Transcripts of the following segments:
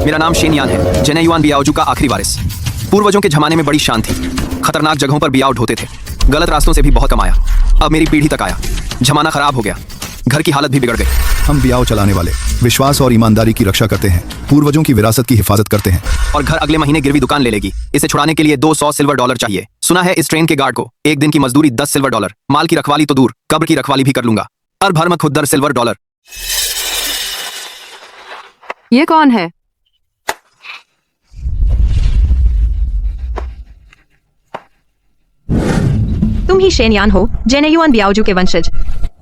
मेरा नाम शेन यान है, जेने युआन बियाओजू का आखिरी वारिस। पूर्वजों के जमाने में बड़ी शान थी, खतरनाक जगहों पर बियाओ ढोते थे, गलत रास्तों से भी बहुत कमाया। अब मेरी पीढ़ी तक आया, जमाना खराब हो गया, घर की हालत भी बिगड़ गई। हम बियाओ चलाने वाले विश्वास और ईमानदारी की रक्षा करते हैं, पूर्वजों की विरासत की हिफाजत करते हैं। और घर अगले महीने गिरवी दुकान ले लेगी। इसे छुड़ाने के लिए $200 सिल्वर डॉलर चाहिए। सुना है इस ट्रेन के गार्ड को एक दिन की मजदूरी 10 सिल्वर डॉलर। माल की रखवाली तो दूर, कब्र की रखवाली भी कर लूंगा। और भर में खुद 10 सिल्वर डॉलर। ये कौन है? तुम ही शेन यान हो, जेने युआन बियाओजू के वंशज।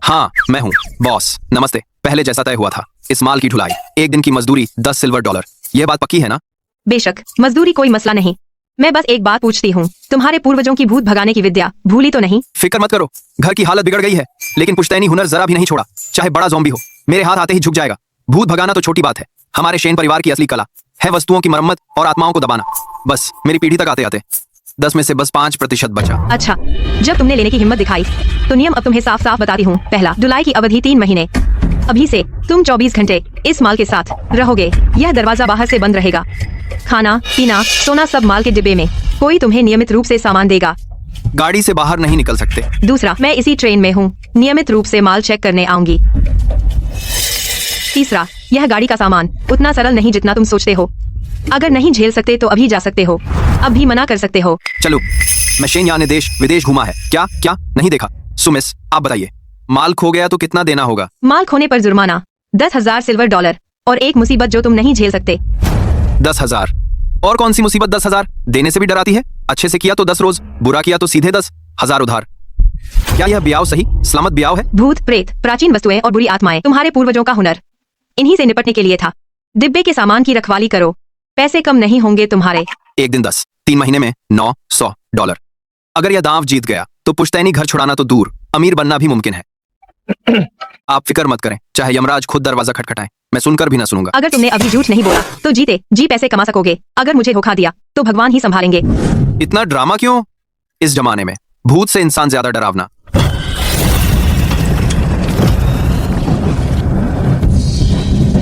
हाँ मैं हूँ बॉस, नमस्ते। पहले जैसा तय हुआ था, इस माल की ढुलाई, एक दिन की मजदूरी 10 सिल्वर डॉलर। यह बात पक्की है ना? बेशक, मजदूरी कोई मसला नहीं। मैं बस एक बात पूछती हूँ, तुम्हारे पूर्वजों की भूत भगाने की विद्या भूली तो नहीं? फिक्र मत करो, घर की हालत बिगड़ गई है, लेकिन पुश्तैनी हुनर जरा भी नहीं छोड़ा। चाहे बड़ा ज़ॉम्बी हो, मेरे हाथ आते ही झुक जाएगा। भूत भगाना तो छोटी बात है, हमारे शेन परिवार की असली कला है वस्तुओं की मरम्मत और आत्माओं को दबाना। बस मेरी पीढ़ी तक आते आते 10 में से बस 5% बचा। अच्छा, जब तुमने लेने की हिम्मत दिखाई तो नियम अब तुम्हें साफ साफ बताती हूँ। पहला, ढुलाई की अवधि 3 महीने। अभी से तुम 24 घंटे इस माल के साथ रहोगे। यह दरवाजा बाहर से बंद रहेगा। खाना पीना सोना सब माल के डिब्बे में। कोई तुम्हें नियमित रूप से सामान देगा। गाड़ी से बाहर नहीं निकल सकते। दूसरा, मैं इसी ट्रेन में हूँ, नियमित रूप से माल चेक करने आऊंगी। तीसरा, यह गाड़ी का सामान उतना सरल नहीं जितना तुम सोचते हो। अगर नहीं झेल सकते तो अभी जा सकते हो, अब भी मना कर सकते हो। चलो, मैं शेन यान ने देश विदेश घूमा है। क्या क्या नहीं देखा? सुमिस आप बताइए, माल खो गया तो कितना देना होगा? माल खोने पर जुर्माना 10,000 सिल्वर डॉलर और एक मुसीबत जो तुम नहीं झेल सकते। 10,000? और कौन सी मुसीबत 10,000? देने से भी डराती है। अच्छे से किया तो 10 रोज, बुरा किया तो सीधे 10,000 उधार। क्या यह ब्याह सही सलामत ब्याह है? भूत प्रेत, प्राचीन वस्तुएं और बुरी आत्माएं तुम्हारे पूर्वजों का हुनर इन्हीं से निपटने के लिए था। डिब्बे के सामान की रखवाली करो, पैसे कम नहीं होंगे तुम्हारे। एक दिन 10, 3 महीने में 900 डॉलर। अगर यह दांव जीत गया तो पुश्तैनी घर छुड़ाना तो दूर, अमीर बनना भी मुमकिन है। आप फिक्र मत करें, चाहे यमराज खुद दरवाजा खटखटाएं, मैं सुनकर भी ना सुनूंगा। अगर तुमने अभी झूठ नहीं बोला तो जीते जी पैसे कमा सकोगे। अगर मुझे धोखा दिया तो भगवान ही संभालेंगे। इतना ड्रामा क्यों? इस जमाने में भूत से इंसान ज्यादा डरावना।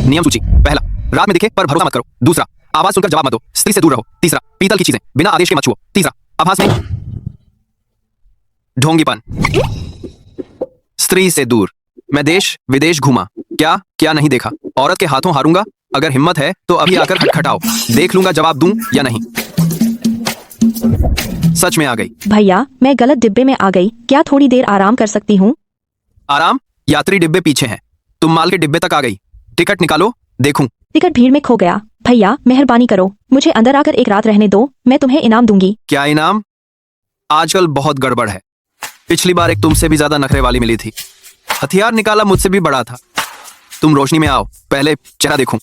नियम सूची। पहला, रात में दिखे पर भरोसा मत करो। दूसरा, आवाज सुनकर जवाब मत दो, स्त्री से दूर रहो। तीसरा, पीतल की चीजें बिना आदेश के मत छुओ। तीसरा, आभास नहीं, ढोंगीपन, स्त्री से दूर। मैं देश विदेश घूमा, क्या क्या नहीं देखा। औरत के हाथों हारूंगा। अगर हिम्मत है तो अभी आकर खटखटाओ, देख लूंगा जवाब दूं या नहीं। सच में आ गई। भैया, मैं गलत डिब्बे में आ गई, क्या थोड़ी देर आराम कर सकती हूँ? आराम? यात्री डिब्बे पीछे हैं, तुम माल के डिब्बे तक आ गई। टिकट निकालो, देखूं। टिकट भीड़ में खो गया। भैया मेहरबानी करो, मुझे अंदर आकर एक रात रहने दो, मैं तुम्हें इनाम दूंगी। क्या इनाम? आजकल बहुत गड़बड़ है। पिछली बार एक तुमसे भी ज्यादा नखरे वाली मिली थी, हथियार निकाला मुझसे भी बड़ा था। तुम रोशनी में आओ, पहले चेहरा देखूं।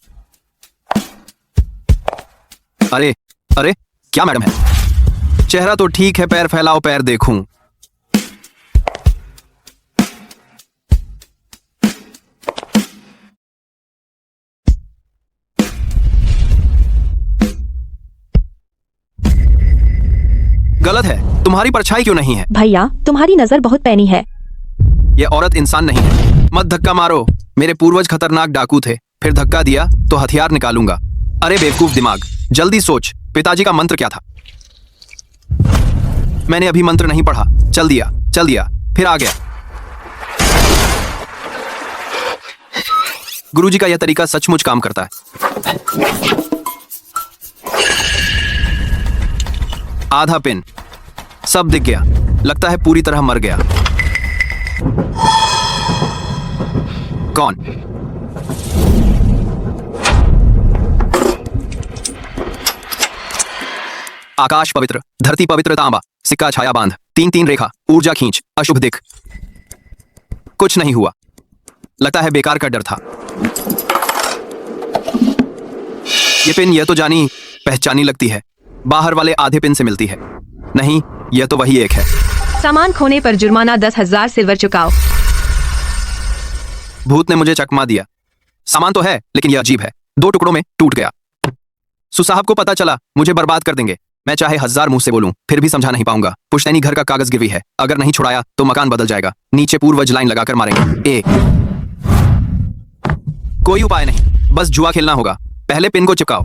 अरे अरे, क्या मैडम है? चेहरा तो ठीक है, पैर फैलाओ, पैर देखूं। गलत है, तुम्हारी परछाई क्यों नहीं है? भैया तुम्हारी नजर बहुत पैनी है। ये औरत इंसान नहीं है। मत धक्का मारो, मेरे पूर्वज खतरनाक डाकू थे, फिर धक्का दिया तो हथियार निकालूंगा। अरे बेवकूफ दिमाग, जल्दी सोच, पिताजी का मंत्र क्या था? मैंने अभी मंत्र नहीं पढ़ा। चल दिया, फिर आ गया। गुरुजी का यह तरीका सचमुच काम करता है। आधा पिन, सब दिख गया, लगता है पूरी तरह मर गया। कौन? आकाश पवित्र, धरती पवित्र, तांबा, सिक्का छाया बांध, 3-3 रेखा, ऊर्जा खींच, अशुभ दिख। कुछ नहीं हुआ, लगता है बेकार का डर था। ये पिन यह तो जानी पहचानी लगती है, बाहर वाले आधे पिन से मिलती है। नहीं, यह तो वही एक है। सामान खोने पर जुर्माना 10,000 सिल्वर चुकाओ। भूत ने मुझे चकमा दिया। सामान तो है, लेकिन यह अजीब है, 2 टुकड़ों में टूट गया। सुसाहब को पता चला, मुझे बर्बाद कर देंगे। मैं चाहे 1000 मुंह से बोलूं, फिर भी समझा नहीं पाऊंगा। पुश्तैनी घर का कागज गिरवी है, अगर नहीं छुड़ाया तो मकान बदल जाएगा। नीचे पूर्वज लाइन लगाकर मारेंगे। कोई उपाय नहीं, बस जुआ खेलना होगा। पहले पिन को चिपकाओ।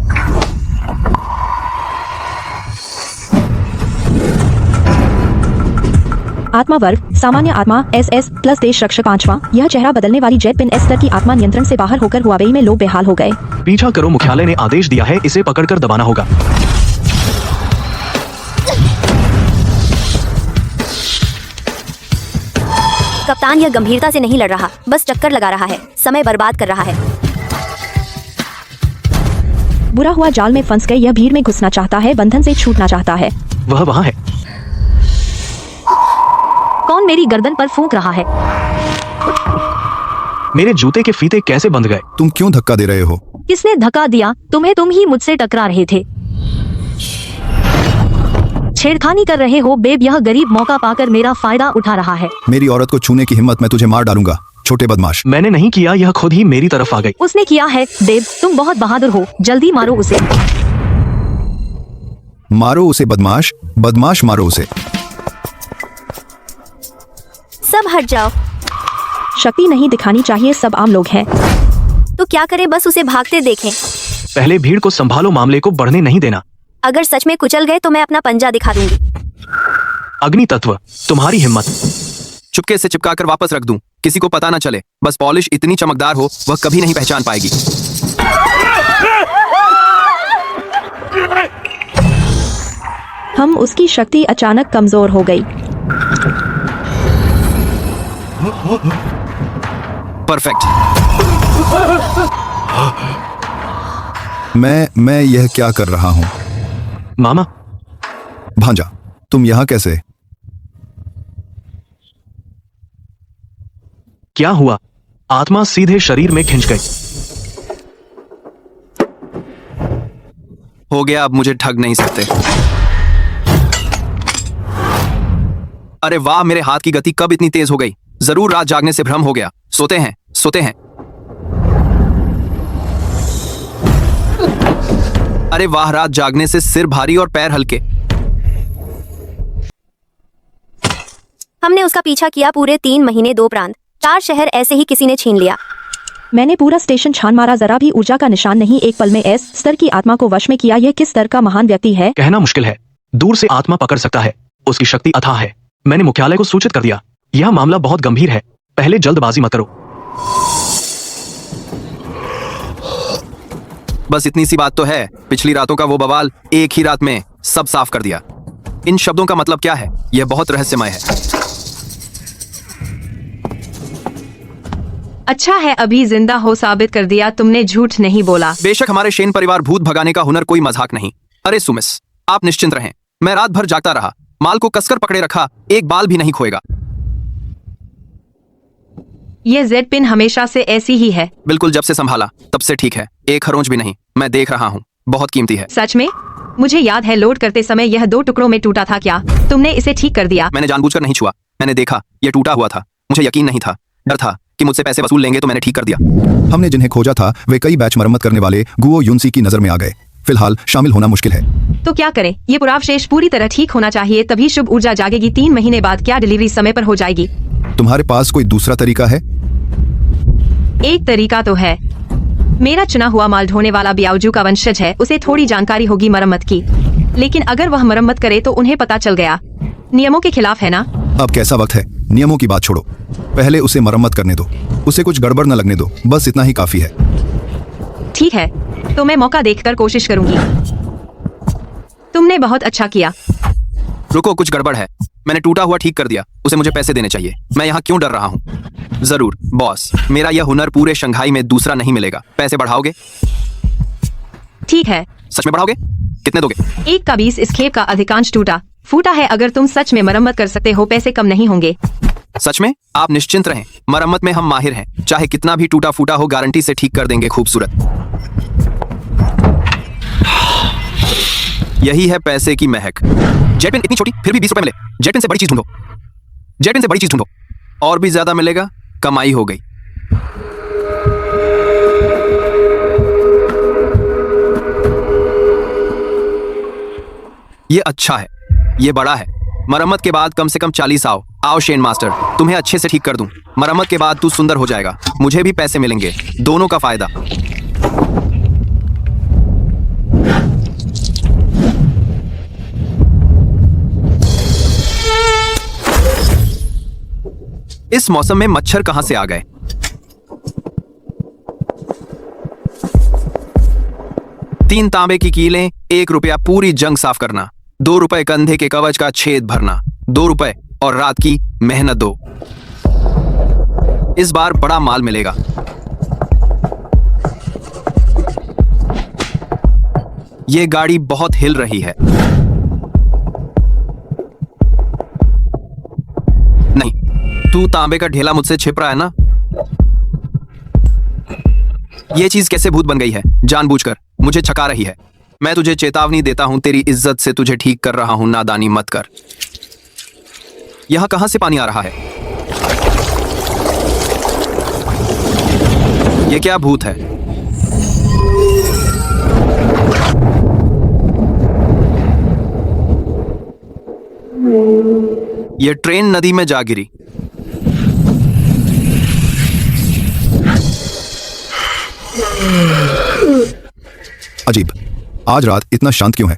आत्मा वर्ग सामान्य आत्मा SS प्लस देश रक्षक 5वां। यह चेहरा बदलने वाली जेट पिन S स्तर की आत्मा नियंत्रण से बाहर होकर हुआवेई में लोग बेहाल हो गए। पीछा करो, मुख्यालय ने आदेश दिया है, इसे पकड़कर दबाना होगा। कप्तान यह गंभीरता से नहीं लड़ रहा, बस चक्कर लगा रहा है, समय बर्बाद कर रहा है। बुरा हुआ जाल में फंस गए, यह भीड़ में घुसना चाहता है, बंधन से छूटना चाहता है। वह वहाँ है। कौन मेरी गर्दन पर फूंक रहा है? मेरे जूते के फीते कैसे बंध गए? तुम क्यों धक्का दे रहे हो? किसने धक्का दिया तुम्हें? तुम ही मुझसे टकरा रहे थे। छेड़खानी कर रहे हो बेब। यह गरीब मौका पाकर मेरा फायदा उठा रहा है। मेरी औरत को छूने की हिम्मत, मैं तुझे मार डालूंगा, छोटे बदमाश। मैंने नहीं किया, यह खुद ही मेरी तरफ आ गई। उसने किया है बेब, तुम बहुत बहादुर हो, जल्दी मारो उसे। मारो उसे बदमाश, बदमाश मारो उसे। सब हट जाओ। शक्ति नहीं दिखानी चाहिए, सब आम लोग हैं। तो क्या करें, बस उसे भागते देखें। पहले भीड़ को संभालो, मामले को बढ़ने नहीं देना। अगर सच में कुचल गए तो मैं अपना पंजा दिखा दूंगी। अग्नि तत्व, तुम्हारी हिम्मत। चुपके से चिपका कर वापस रख दूं, किसी को पता ना चले। बस पॉलिश इतनी चमकदार हो वह कभी नहीं पहचान पाएगी। हम उसकी शक्ति अचानक कमजोर हो गई। परफेक्ट। मैं यह क्या कर रहा हूँ? मामा, भांजा, तुम यहाँ कैसे? क्या हुआ? आत्मा सीधे शरीर में खिंच गई। हो गया, अब मुझे ठग नहीं सकते। अरे वाह, मेरे हाथ की गति कब इतनी तेज हो गई? जरूर रात जागने से भ्रम हो गया। सोते हैं, सोते हैं। अरे वाह, रात जागने से सिर भारी और पैर हल्के। हमने उसका पीछा किया पूरे 3 महीने, 2 प्रांत, 4 शहर ऐसे ही किसी ने छीन लिया। मैंने पूरा स्टेशन छान मारा, जरा भी ऊर्जा का निशान नहीं। एक पल में S स्तर की आत्मा को वश में किया। यह किस स्तर का महान व्यक्ति है? कहना मुश्किल है। दूर से आत्मा पकड़ सकता है, उसकी शक्ति अथाह है। मैंने मुख्यालय को सूचित कर दिया। यह मामला बहुत गंभीर है, पहले जल्दबाजी मत करो। बस इतनी सी बात तो है, पिछली रातों का वो बवाल एक ही रात में सब साफ कर दिया। इन शब्दों का मतलब क्या है? यह बहुत रहस्यमय है। अच्छा है अभी जिंदा हो, साबित कर दिया तुमने झूठ नहीं बोला। बेशक हमारे शेन परिवार भूत भगाने का हुनर कोई मजाक नहीं। अरे सुमिस, आप निश्चिंत रहें, मैं रात भर जागता रहा, माल को कसकर पकड़े रखा, एक बाल भी नहीं खोएगा। ये जेड पिन हमेशा से ऐसी ही है। बिल्कुल, जब से संभाला तब से ठीक है, एक खरोंच भी नहीं। मैं देख रहा हूँ, बहुत कीमती है। सच में? मुझे याद है लोड करते समय यह 2 टुकड़ों में टूटा था। क्या तुमने इसे ठीक कर दिया? मैंने जानबूझकर नहीं छुआ, मैंने देखा यह टूटा हुआ था। मुझे यकीन नहीं था, डर था कि मुझसे पैसे वसूल लेंगे, तो मैंने ठीक कर दिया। हमने जिन्हें खोजा था वे कई बैच मरम्मत करने वाले गुओ युनसी की नजर में आ गए। फिलहाल शामिल होना मुश्किल है। तो क्या करें? ये पुरावशेष पूरी तरह ठीक होना चाहिए, तभी शुभ ऊर्जा जागेगी। 3 महीने बाद क्या डिलीवरी समय पर हो जाएगी? तुम्हारे पास कोई दूसरा तरीका है? एक तरीका तो है। मेरा चुना हुआ माल ढोने वाला बियाउजू का वंशज है, उसे थोड़ी जानकारी होगी मरम्मत की। लेकिन अगर वह मरम्मत करे तो उन्हें पता चल गया, नियमों के खिलाफ है ना? अब कैसा वक्त है, नियमों की बात छोड़ो, पहले उसे मरम्मत करने दो, उसे कुछ गड़बड़ न लगने दो, बस इतना ही काफी है। ठीक है, तो मैं मौका देखकर कोशिश करूंगी। तुमने बहुत अच्छा किया। रुको, कुछ गड़बड़ है। मैंने टूटा हुआ ठीक कर दिया, उसे मुझे पैसे देने चाहिए। मैं यहाँ क्यों डर रहा हूँ? जरूर बॉस, मेरा यह हुनर पूरे शंघाई में दूसरा नहीं मिलेगा। पैसे बढ़ाओगे? ठीक है। सच में बढ़ाओगे? कितने दोगे? 1 का 20। इस खेप का अधिकांश टूटा फूटा है। अगर तुम सच में मरम्मत कर सकते हो, पैसे कम नहीं होंगे। सच में? आप निश्चिंत रहें, मरम्मत में हम माहिर हैं। चाहे कितना भी टूटा फूटा हो, गारंटी से ठीक कर देंगे। खूबसूरत, यही है पैसे की महक। जेट पिन इतनी छोटी, फिर भी 20 रुपए मिले। जेट पिन से बड़ी चीज ढूंढो, जेट पिन से बड़ी चीज ढूंढो, और भी ज्यादा मिलेगा। कमाई हो गई। ये अच्छा है, ये बड़ा है। मरम्मत के बाद कम से कम 40 आओ शेन मास्टर, तुम्हें अच्छे से ठीक कर दूं। मरम्मत के बाद तू सुंदर हो जाएगा, मुझे भी पैसे मिलेंगे, दोनों का फायदा। इस मौसम में मच्छर कहां से आ गए? तीन तांबे की कीलें, 1 रुपया पूरी जंग साफ करना, 2 रुपए कंधे के कवच का छेद भरना, 2 रुपए और रात की मेहनत दो। इस बार बड़ा माल मिलेगा। ये गाड़ी बहुत हिल रही है। नहीं, तू तांबे का ढेला मुझसे छिप रहा है ना? ये चीज कैसे भूत बन गई है? जानबूझकर मुझे छका रही है। मैं तुझे चेतावनी देता हूं, तेरी इज्जत से तुझे ठीक कर रहा हूं, नादानी मत कर। यहां कहां से पानी आ रहा है? ये क्या भूत है? ये ट्रेन नदी में जा गिरी। अजीब, आज रात इतना शांत क्यों है?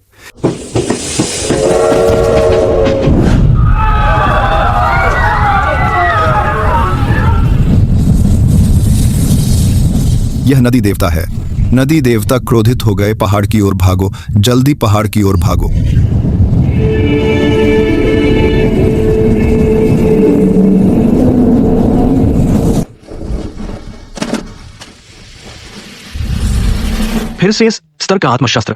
यह नदी देवता है। नदी देवता क्रोधित हो गए। पहाड़ की ओर भागो, जल्दी पहाड़ की ओर भागो। फिर से इस स्तर का आत्मशस्त्र।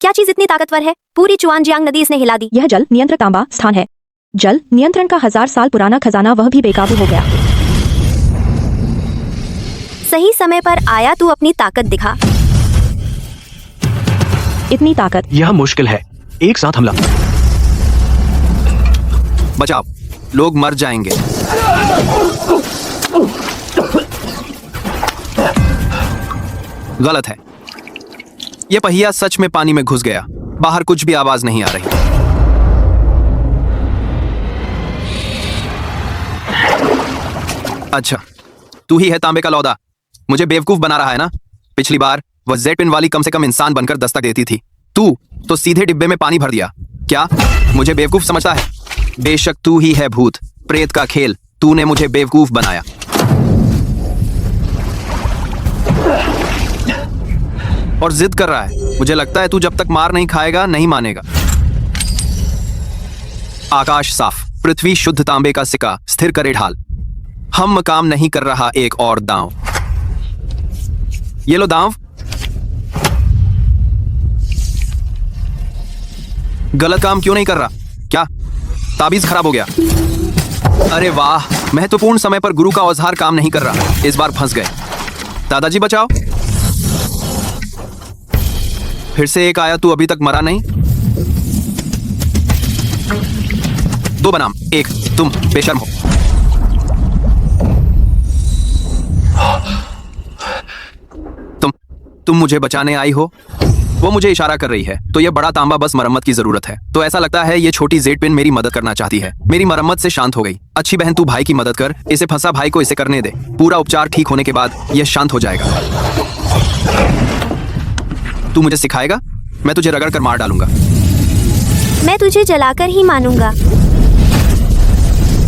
क्या चीज इतनी ताकतवर है? पूरी चुआनजियांग नदी इसने हिला दी। यह जल नियंत्रण तांबा स्थान है। जल नियंत्रण का 1000 साल पुराना खजाना वह भी बेकाबू हो गया। सही समय पर आया, तू अपनी ताकत दिखा। इतनी ताकत। यह मुश्किल है। एक साथ हमला। बचाओ, लोग मर जाएंगे। गलत है। यह पहिया सच में पानी में घुस गया। बाहर कुछ भी आवाज नहीं आ रही। अच्छा, तू ही है तांबे का लौदा। मुझे बेवकूफ बना रहा है ना? पिछली बार वह जेड पिन वाली कम से कम इंसान बनकर दस्तक देती थी। तू तो सीधे डिब्बे में पानी भर दिया। क्या मुझे बेवकूफ समझता है? बेशक तू ही है भूत प्रेत का खेल। तूने मुझे बेवकूफ बनाया। और जिद कर रहा है। मुझे लगता है तू जब तक मार नहीं खाएगा नहीं मानेगा। आकाश साफ, पृथ्वी शुद्ध, तांबे का सिक्का स्थिर करे ढाल। हम काम नहीं कर रहा एक और दांव। ये लो दांव। गलत काम क्यों नहीं कर रहा? क्या ताबीज खराब हो गया? अरे वाह, महत्वपूर्ण समय पर गुरु का औजार काम नहीं कर रहा। इस बार फंस गए। दादाजी बचाओ। फिर से एक आया, तू अभी तक मरा नहीं। 2 बनाम 1, तुम बेशर्म हो। तुम मुझे बचाने आई हो? वो मुझे इशारा कर रही है। तो ये बड़ा तांबा बस मरम्मत की जरूरत है। तो ऐसा लगता है ये छोटी जेड पिन मेरी मदद करना चाहती है। मेरी मरम्मत से शांत हो गई। अच्छी बहन, तू भाई की मदद कर। इसे फंसा भाई को इसे करने दे। पूरा उपचार ठीक होने के बाद यह शांत हो जाएगा। तू मुझे सिखाएगा? मैं तुझे रगड़ कर मार डालूंगा। मैं तुझे जलाकर ही मानूंगा।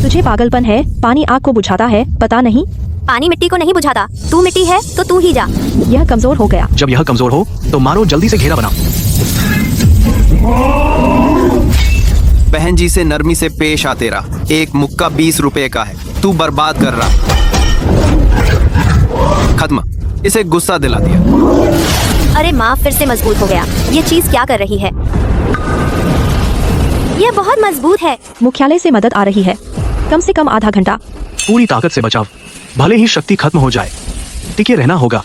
तुझे पागलपन है। पानी आग को बुझाता है, पता नहीं? पानी मिट्टी को नहीं बुझाता। तू मिट्टी है तो तू ही जा। यह कमजोर हो गया। जब यह कमजोर हो तो मारो, जल्दी से घेरा बनाओ। बहन जी से नरमी से पेश आ तेरा। एक मुक्का 20 रुपए का है। तू बर्बाद कर रहा। खत्म। इसे गुस्सा दिला दिया। अरे माँ, फिर से मजबूत हो गया। ये चीज क्या कर रही है? यह बहुत मजबूत है। मुख्यालय से मदद आ रही है। कम से कम आधा घंटा। पूरी ताकत से बचाव। भले ही शक्ति खत्म हो जाए, टिके रहना होगा।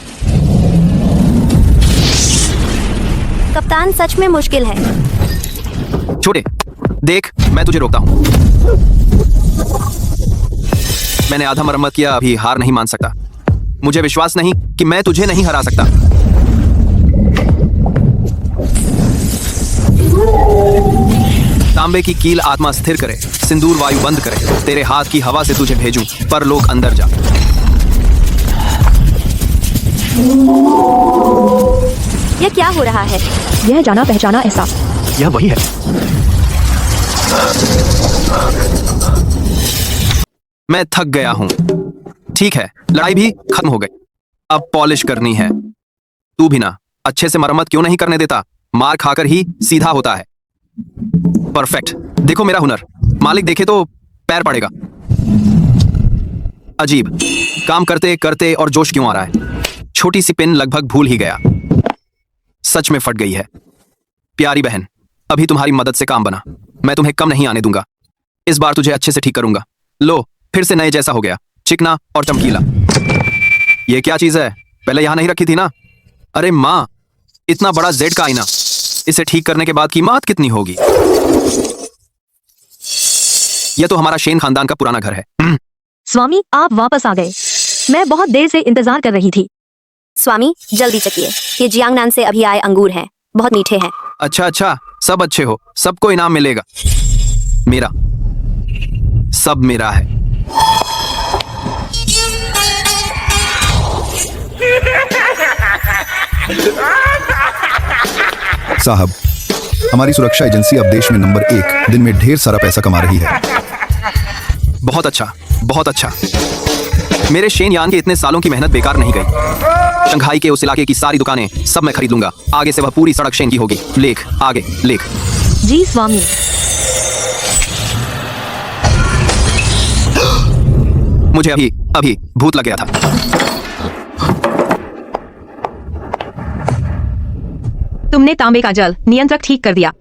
कप्तान, सच में मुश्किल है। छोटे, देख, मैं तुझे रोकता हूं। मैंने आधा मरम्मत किया, अभी हार नहीं मान सकता। मुझे विश्वास नहीं कि मैं तुझे नहीं हरा सकता। तांबे की कील आत्मा स्थिर करे, सिंदूर वायु बंद करे। तेरे हाथ की हवा से तुझे भेजूं, पर लोग अंदर जा। यह क्या हो रहा है? यह जाना पहचाना एहसास। यह वही है। मैं थक गया हूं। ठीक है, लड़ाई भी खत्म हो गई। अब पॉलिश करनी है। तू भी ना अच्छे से मरम्मत क्यों नहीं करने देता? मार खाकर ही सीधा होता है। परफेक्ट, देखो मेरा हुनर। मालिक देखे तो पैर पड़ेगा। अजीब, काम करते करते और जोश क्यों आ रहा है? छोटी सी पिन लगभग भूल ही गया। सच में फट गई है। प्यारी बहन, अभी तुम्हारी मदद से काम बना। मैं तुम्हें कम नहीं आने दूंगा। इस बार तुझे अच्छे से ठीक करूंगा। लो, फिर से नए जैसा हो गया, चिकना और चमकीला। ये क्या चीज है? पहले यहां नहीं रखी थी ना? अरे माँ, इतना बड़ा जेड का आईना। इसे ठीक करने के बाद कीमत कितनी होगी? यह तो हमारा शेन खानदान का पुराना घर है। स्वामी, आप वापस आ गए। मैं बहुत देर से इंतजार कर रही थी। स्वामी जल्दी चखिए, ये जियांगनान से अभी आए अंगूर हैं, बहुत मीठे हैं। अच्छा अच्छा, सब अच्छे हो, सबको इनाम मिलेगा। मेरा सब मेरा है। साहब, हमारी सुरक्षा एजेंसी अब देश में नंबर 1 दिन में ढेर सारा पैसा कमा रही है। बहुत अच्छा, बहुत अच्छा। मेरे शेन यान के इतने सालों की मेहनत बेकार नहीं गई। शंघाई के उस इलाके की सारी दुकानें सब मैं खरीद लूंगा। आगे से वह पूरी सड़क शेन की होगी। लेख आगे लेख। जी स्वामी। मुझे अभी अभी भूत लग गया था। तुमने तांबे का जल नियंत्रक ठीक कर दिया।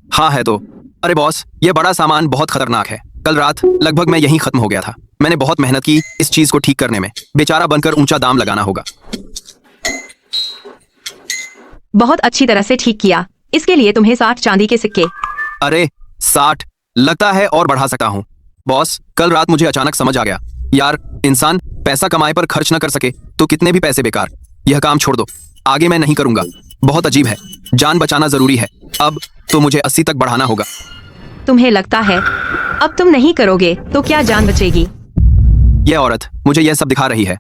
हाँ है तो। अरे बॉस, यह बड़ा सामान बहुत खतरनाक है। कल रात लगभग मैं यहीं खत्म हो गया था। मैंने बहुत मेहनत की इस चीज को ठीक करने में। बेचारा बनकर ऊंचा दाम लगाना होगा। बहुत अच्छी तरह से ठीक किया। इसके लिए तुम्हें 60 चांदी के सिक्के। अरे 60 लगता है और बढ़ा सकता हूँ। बॉस, कल रात मुझे अचानक समझ आ गया, यार इंसान पैसा कमाए पर खर्च न कर सके तो कितने भी पैसे बेकार। यह काम छोड़ दो, आगे मैं नहीं करूंगा। बहुत अजीब है, जान बचाना जरूरी है। अब तो मुझे 80 तक बढ़ाना होगा। तुम्हें लगता है अब तुम नहीं करोगे तो क्या जान बचेगी? यह औरत मुझे यह सब दिखा रही है।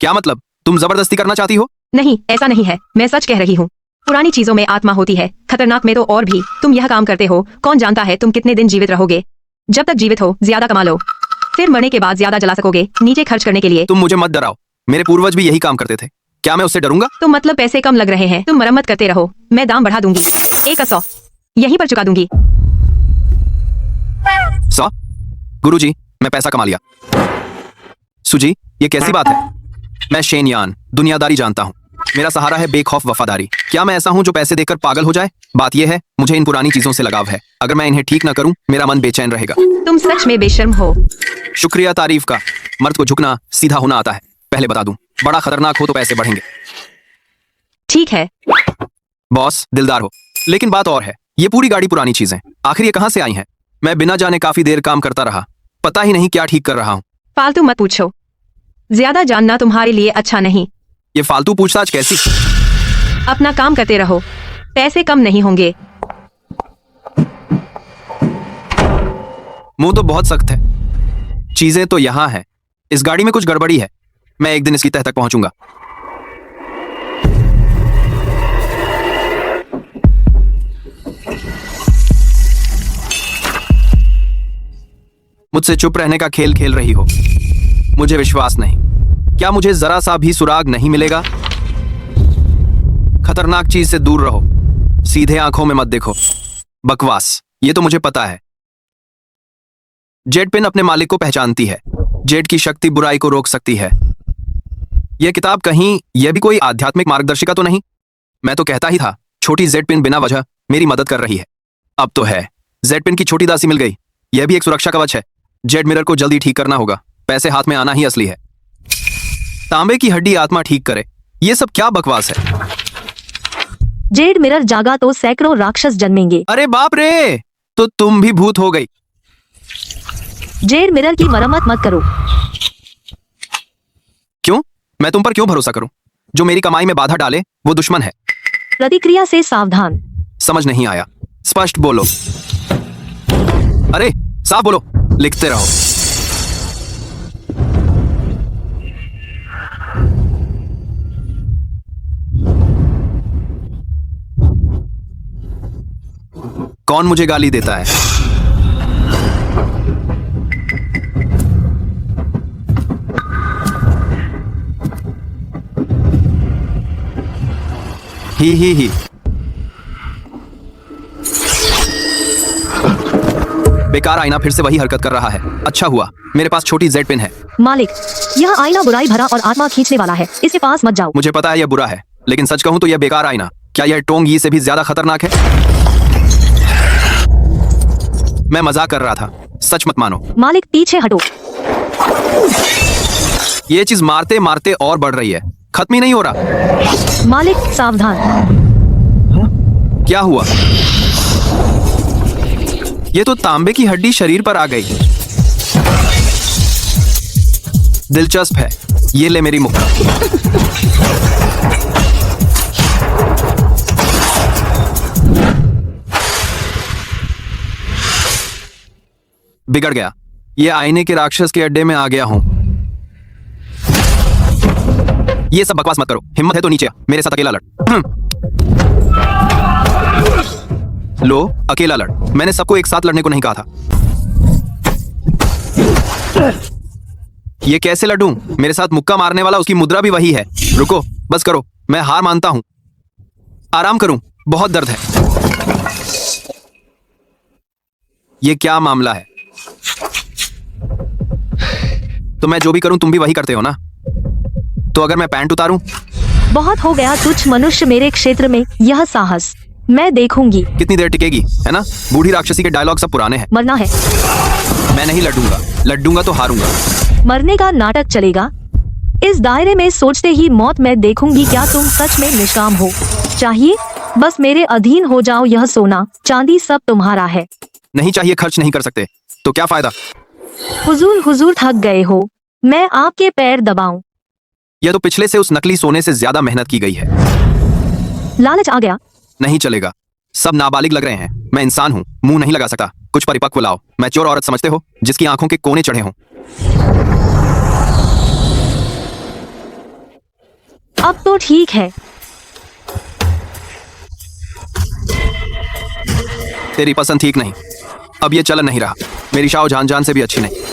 क्या मतलब? तुम जबरदस्ती करना चाहती हो? नहीं, ऐसा नहीं है। मैं सच कह रही हूँ। पुरानी चीजों में आत्मा होती है, खतरनाक में तो और भी। तुम यह काम करते हो, कौन जानता है तुम कितने दिन जीवित रहोगे। जब तक जीवित हो ज्यादा कमा लो, फिर मरने के बाद ज्यादा जला सकोगे नीचे खर्च करने के लिए। तुम मुझे मत डराओ, मेरे पूर्वज भी यही काम करते थे। क्या मैं उससे डरूंगा? तुम मतलब पैसे कम लग रहे हैं, तुम मरम्मत करते रहो। मैं दाम बढ़ा दूंगी, 100 यहीं पर चुका दूंगी। 100? गुरुजी, मैं पैसा कमा लिया। सुजी, ये कैसी बात है? मैं शेन यान दुनियादारी जानता हूँ। मेरा सहारा है बेखौफ वफादारी। क्या मैं ऐसा हूँ जो पैसे देकर पागल हो जाए? बात यह है, मुझे इन पुरानी चीजों से लगाव है। अगर मैं इन्हें ठीक न करूं, मेरा मन बेचैन रहेगा। तुम सच में बेशर्म हो। शुक्रिया तारीफ का। मर्द को झुकना सीधा होना आता है। पहले बता दूं, बड़ा खतरनाक हो तो पैसे बढ़ेंगे। ठीक है बॉस, दिलदार हो, लेकिन बात और है। ये पूरी गाड़ी पुरानी चीजें, आखिर ये कहां से आई हैं? मैं बिना जाने काफी देर काम करता रहा, पता ही नहीं क्या ठीक कर रहा हूं। फालतू मत पूछो, ज्यादा जानना तुम्हारे लिए अच्छा नहीं। ये फालतू पूछताछ कैसी? अपना काम करते रहो, पैसे कम नहीं होंगे। मुंह तो बहुत सख्त है। चीजें तो यहां है। इस गाड़ी में कुछ गड़बड़ी है। मैं एक दिन इसकी तह तक पहुंचूंगा। मुझसे चुप रहने का खेल खेल रही हो। मुझे विश्वास नहीं। क्या मुझे जरा सा भी सुराग नहीं मिलेगा? खतरनाक चीज से दूर रहो, सीधे आंखों में मत देखो। बकवास, ये तो मुझे पता है। जेड पिन अपने मालिक को पहचानती है। जेड की शक्ति बुराई को रोक सकती है। यह किताब कहीं यह भी कोई आध्यात्मिक मार्गदर्शिका तो नहीं? मैं तो कहता ही था, छोटी जेड पिन बिना वजह मेरी मदद कर रही है। अब तो है, जेड पिन की छोटी दासी मिल गई। यह भी एक सुरक्षा कवच है। जेड मिरर को जल्दी ठीक करना होगा। पैसे हाथ में आना ही असली है। तांबे की हड्डी आत्मा ठीक करे, ये सब क्या बकवास है? जेड मिरर जागा तो सैकड़ों राक्षस जन्मेंगे। अरे बाप रे, तो तुम भी भूत हो गई। जेड मिरर की मरम्मत मत करो। क्यों? मैं तुम पर क्यों भरोसा करूं? जो मेरी कमाई में बाधा डाले वो दुश्मन है। प्रतिक्रिया से सावधान। समझ नहीं आया, स्पष्ट बोलो। अरे साफ बोलो, लिखते रहो। कौन मुझे गाली देता है? ही। बेकार आईना फिर से वही हरकत कर रहा है। अच्छा हुआ मेरे पास छोटी जेड पेन है। मालिक, यह आईना बुराई भरा और आत्मा खींचने वाला है, इसके पास मत जाओ। मुझे पता है यह बुरा है, लेकिन सच कहूं तो यह बेकार आईना, क्या यह टोंग यी से भी ज्यादा खतरनाक है? मैं मजाक कर रहा था, सच मत मानो। मालिक पीछे हटो। ये चीज मारते मारते और बढ़ रही है, खत्म ही नहीं हो रहा। मालिक सावधान। क्या हुआ? ये तो तांबे की हड्डी शरीर पर आ गई। दिलचस्प है। ये ले मेरी मुक्का। बिगड़ गया। ये आईने के राक्षस के अड्डे में आ गया हूं। ये सब बकवास मत करो, हिम्मत है तो नीचे आ, मेरे साथ अकेला लड़। लो, अकेला लड़। मैंने सबको एक साथ लड़ने को नहीं कहा था। ये कैसे लड़ूं? मेरे साथ मुक्का मारने वाला, उसकी मुद्रा भी वही है। रुको, बस करो, मैं हार मानता हूं। आराम करूं, बहुत दर्द है। ये क्या मामला है? तो मैं जो भी करूं तुम भी वही करते हो ना? तो अगर मैं पैंट उतारूं? बहुत हो गया तुच्छ मनुष्य मेरे क्षेत्र में यह साहस। मैं देखूंगी। कितनी देर टिकेगी, है ना? बूढ़ी राक्षसी के डायलॉग सब पुराने हैं। मरना है। मैं नहीं लड़ूंगा, लड़ूंगा तो हारूंगा। मरने का नाटक चलेगा। इस दायरे में सोचते ही मौत मैं देखूंगी। क्या तुम सच में निष्काम हो? चाहिए बस मेरे अधीन हो जाओ। यह सोना चांदी सब तुम्हारा है। नहीं चाहिए, खर्च नहीं कर सकते तो क्या फायदा? हुजूर थक गए हो, मैं आपके पैर दबाऊं? यह तो पिछले से उस नकली सोने से ज्यादा मेहनत की गई है। लालच आ गया। नहीं चलेगा, सब नाबालिग लग रहे हैं। मैं इंसान हूँ, मुंह नहीं लगा सकता। कुछ परिपक्व लाओ। मैच्योर औरत समझते हो, जिसकी आंखों के कोने चढ़े हों। अब तो ठीक है। तेरी पसंद ठीक नहीं। अब ये चलन नहीं रहा। मेरी शाह जान जान से भी अच्छी नहीं।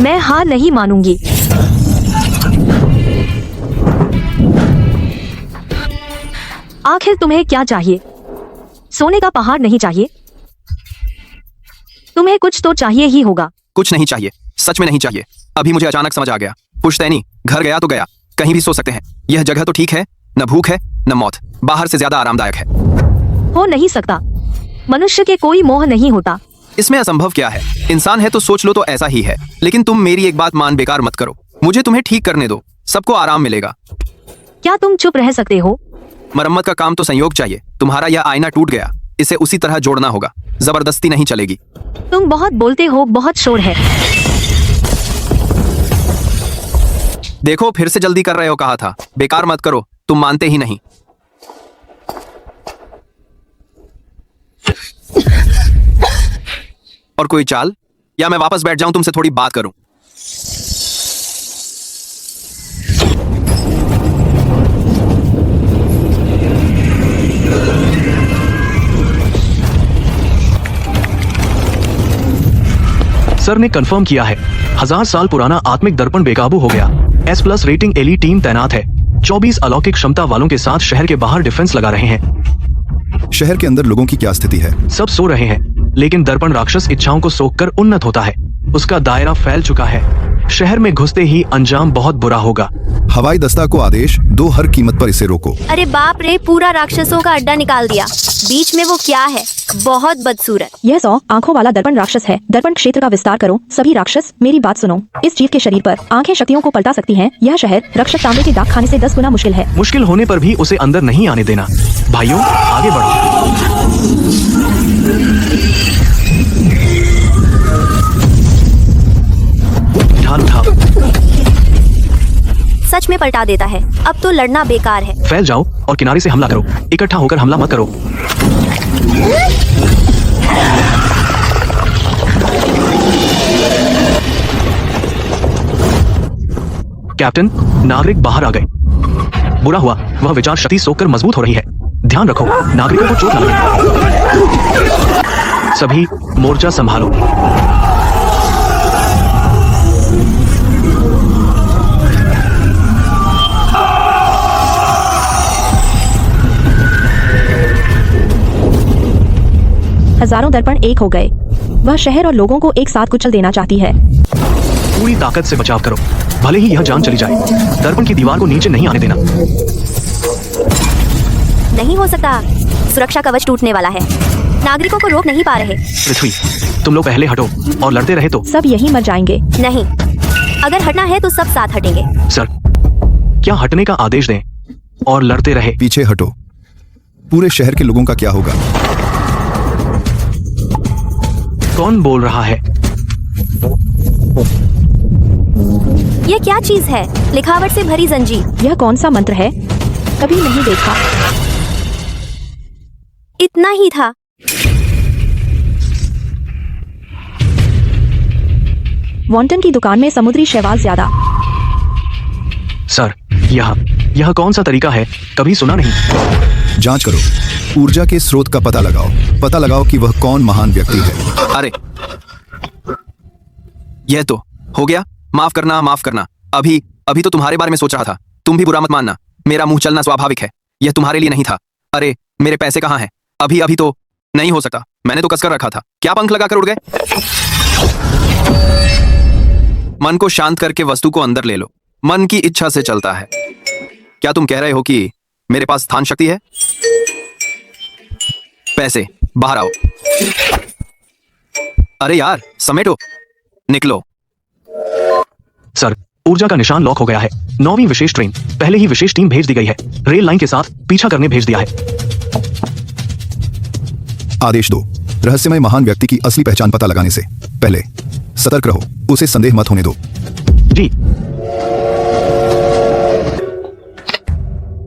मैं हार नहीं मानूंगी। आखिर तुम्हें क्या चाहिए? सोने का पहाड़ नहीं चाहिए? तुम्हें कुछ तो चाहिए ही होगा। कुछ नहीं चाहिए, सच में नहीं चाहिए। अभी मुझे अचानक समझ आ गया। पुश्तैनी, घर गया तो गया, कहीं भी सो सकते हैं। यह जगह तो ठीक है, न भूख है न मौत। बाहर से ज्यादा आरामदायक है। हो नहीं सकता। मनुष्य के कोई मोह नहीं होता। इसमें असंभव क्या है? इंसान है तो सोच लो तो ऐसा ही है। लेकिन तुम मेरी एक बात मान बेकार मत करो। मुझे तुम्हें ठीक करने दो, सबको आराम मिलेगा। क्या तुम चुप रह सकते हो? मरम्मत का काम तो संयोग चाहिए। तुम्हारा यह आईना टूट गया, इसे उसी तरह जोड़ना होगा। जबरदस्ती नहीं चलेगी। तुम बहुत बोलते हो, बहुत शोर है। देखो, फिर से जल्दी कर रहे हो। कहा था बेकार मत करो, तुम मानते ही नहीं। और कोई चाल, या मैं वापस बैठ जाऊं, तुमसे थोड़ी बात करूं? सर ने कंफर्म किया है, 1000 साल पुराना आत्मिक दर्पण बेकाबू हो गया। S+ रेटिंग एली टीम तैनात है। 24 अलौकिक क्षमता वालों के साथ शहर के बाहर डिफेंस लगा रहे हैं। शहर के अंदर लोगों की क्या स्थिति है? सब सो रहे हैं, लेकिन दर्पण राक्षस इच्छाओं को सोखकर उन्नत होता है। उसका दायरा फैल चुका है। शहर में घुसते ही अंजाम बहुत बुरा होगा। हवाई दस्ता को आदेश दो, हर कीमत पर इसे रोको। अरे बाप रे, पूरा राक्षसों का अड्डा निकाल दिया। बीच में वो क्या है? बहुत बदसूरत। यह 100 आंखों वाला दर्पण राक्षस है। दर्पण क्षेत्र का विस्तार करो। सभी राक्षस मेरी बात सुनो। इस जीव के शरीर पर आंखें शक्तियों को पलटा सकती हैं। यह शहर रक्षक तांबे के दाग खाने से 10 गुना मुश्किल है। मुश्किल होने पर भी उसे अंदर नहीं आने देना। भाइयों, आगे बढ़ो। ध्यान उठाओ। सच में पलटा देता है। अब तो लड़ना बेकार है। फैल जाओ और किनारे से हमला करो। इकट्ठा होकर हमला मत करो। कैप्टन, नागरिक बाहर आ गए। बुरा हुआ, वह विचार शक्ति सोखकर मजबूत हो रही है। ध्यान रखो, नागरिकों को चोट न लगे। सभी मोर्चा संभालो। हजारों दर्पण एक हो गए। वह शहर और लोगों को एक साथ कुचल देना चाहती है। पूरी ताकत से बचाव करो, भले ही यह जान चली जाए। दर्पण की दीवार को नीचे नहीं आने देना। नहीं हो सकता, सुरक्षा कवच टूटने वाला है। नागरिकों को रोक नहीं पा रहे। पृथ्वी, तुम लोग पहले हटो और लड़ते रहे तो। सब यहीं मर जाएंगे। नहीं, अगर हटना है तो सब साथ हटेंगे। सर, क्या हटने का आदेश दें और लड़ते रहे? पीछे हटो। पूरे शहर के लोगों का क्या होगा? कौन बोल रहा है? ये क्या चीज है? लिखावट से भरी जंजीर। यह कौन सा मंत्र है? कभी नहीं देखा। इतना ही था। वॉन्टन की दुकान में समुद्री शैवाल ज्यादा। सर, यह कौन सा तरीका है? कभी सुना नहीं। जांच करो। ऊर्जा के स्रोत का पता लगाओ। पता लगाओ कि वह कौन महान व्यक्ति है। अरे यह तो हो गया। माफ करना। अभी तो तुम्हारे बारे में सोच रहा था। तुम भी बुरा मत मानना। मेरा मुंह चलना स्वाभाविक है। यह तुम्हारे लिए नहीं था। अरे मेरे पैसे कहाँ हैं? अभी तो नहीं हो सकता। मैंने तो कसकर रखा था। क्या पंख लगाकर उड़ गए? मन को शांत करके वस्तु को अंदर ले लो। मन की इच्छा से चलता है। क्या तुम कह रहे हो कि मेरे पास स्थान शक्ति है? पैसे बाहर आओ। अरे यार, समेटो, निकलो। सर, ऊर्जा का निशान लॉक हो गया है। 9वीं विशेष ट्रेन पहले ही विशेष टीम भेज दी गई है। रेल लाइन के साथ पीछा करने भेज दिया है। आदेश दो। रहस्यमय महान व्यक्ति की असली पहचान पता लगाने से पहले सतर्क रहो। उसे संदेह मत होने दो। जी।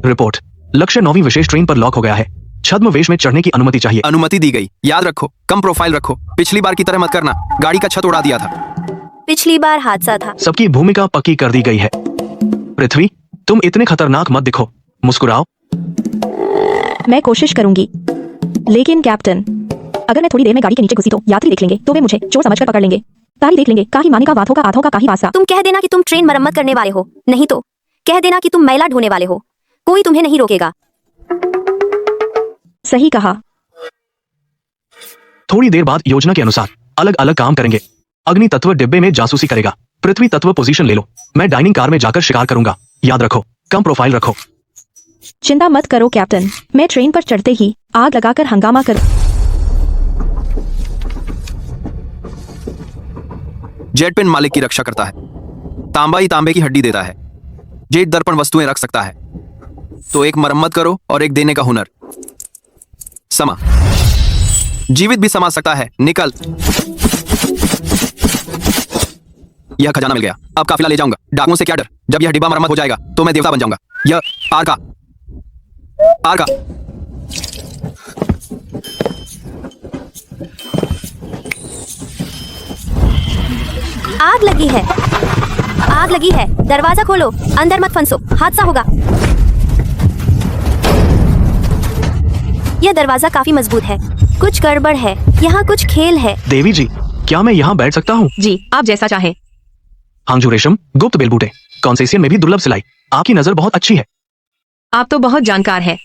रिपोर्ट, लक्ष्य 9वीं विशेष ट्रेन पर लॉक हो गया है। छद्मवेश में चढ़ने की अनुमति चाहिए। अनुमति दी गई। याद रखो, कम प्रोफाइल रखो। पिछली बार की तरह मत करना। गाड़ी का छत उड़ा दिया था। पिछली बार हादसा था। सबकी भूमिका पक्की कर दी गई है। पृथ्वी, तुम इतने खतरनाक मत दिखो। मुस्कुराओ। मैं कोशिश करूंगी। लेकिन कैप्टन, अगर मैं थोड़ी देर में गाड़ी के नीचे घुसी तो यात्री देख लेंगे तो वे मुझे चोर समझकर पकड़ लेंगे। तारी देख लेंगे। काही माने का वाथों का आधों का काही वासा। तुम कह देना कि तुम ट्रेन मरम्मत करने वाले हो, नहीं तो कह देना कि तुम मैला ढोने वाले हो। कोई तुम्हें नहीं रोकेगा। सही कहा। थोड़ी देर बाद योजना के अनुसार अलग अलग काम करेंगे। अग्नि तत्व डिब्बे में जासूसी करेगा। पृथ्वी तत्व पोजीशन ले लो। मैं डाइनिंग कार में जाकर शिकार करूंगा। याद रखो, कम प्रोफाइल रखो। चिंता मत करो कैप्टन। मैं ट्रेन पर चढ़ते ही आग लगाकर हंगामा कर। जेट पेन मालिक की रक्षा करता है। तांबा ही तांबे की हड्डी देता है। जेट दर्पण वस्तुएं रख सकता है। तो एक मरम्मत करो और एक देने का हुनर। समा जीवित भी समा सकता है। निकल। यह खजाना मिल गया। अब काफिला ले जाऊंगा। डाकुओं से क्या डर? जब यह डिब्बा मरम्मत हो जाएगा तो मैं देवता बन जाऊंगा। यह आरका आग लगी है। आग लगी है। दरवाजा खोलो। अंदर मत फंसो, हादसा होगा। यह दरवाजा काफी मजबूत है। कुछ गड़बड़ है। यहाँ कुछ खेल है। देवी जी, क्या मैं यहाँ बैठ सकता हूँ? जी, आप जैसा चाहें। हांगजू रेशम, गुप्त बेलबूटे, कॉन्सेसियन में भी दुर्लभ सिलाई। आपकी नजर बहुत अच्छी है। आप तो बहुत जानकार हैं।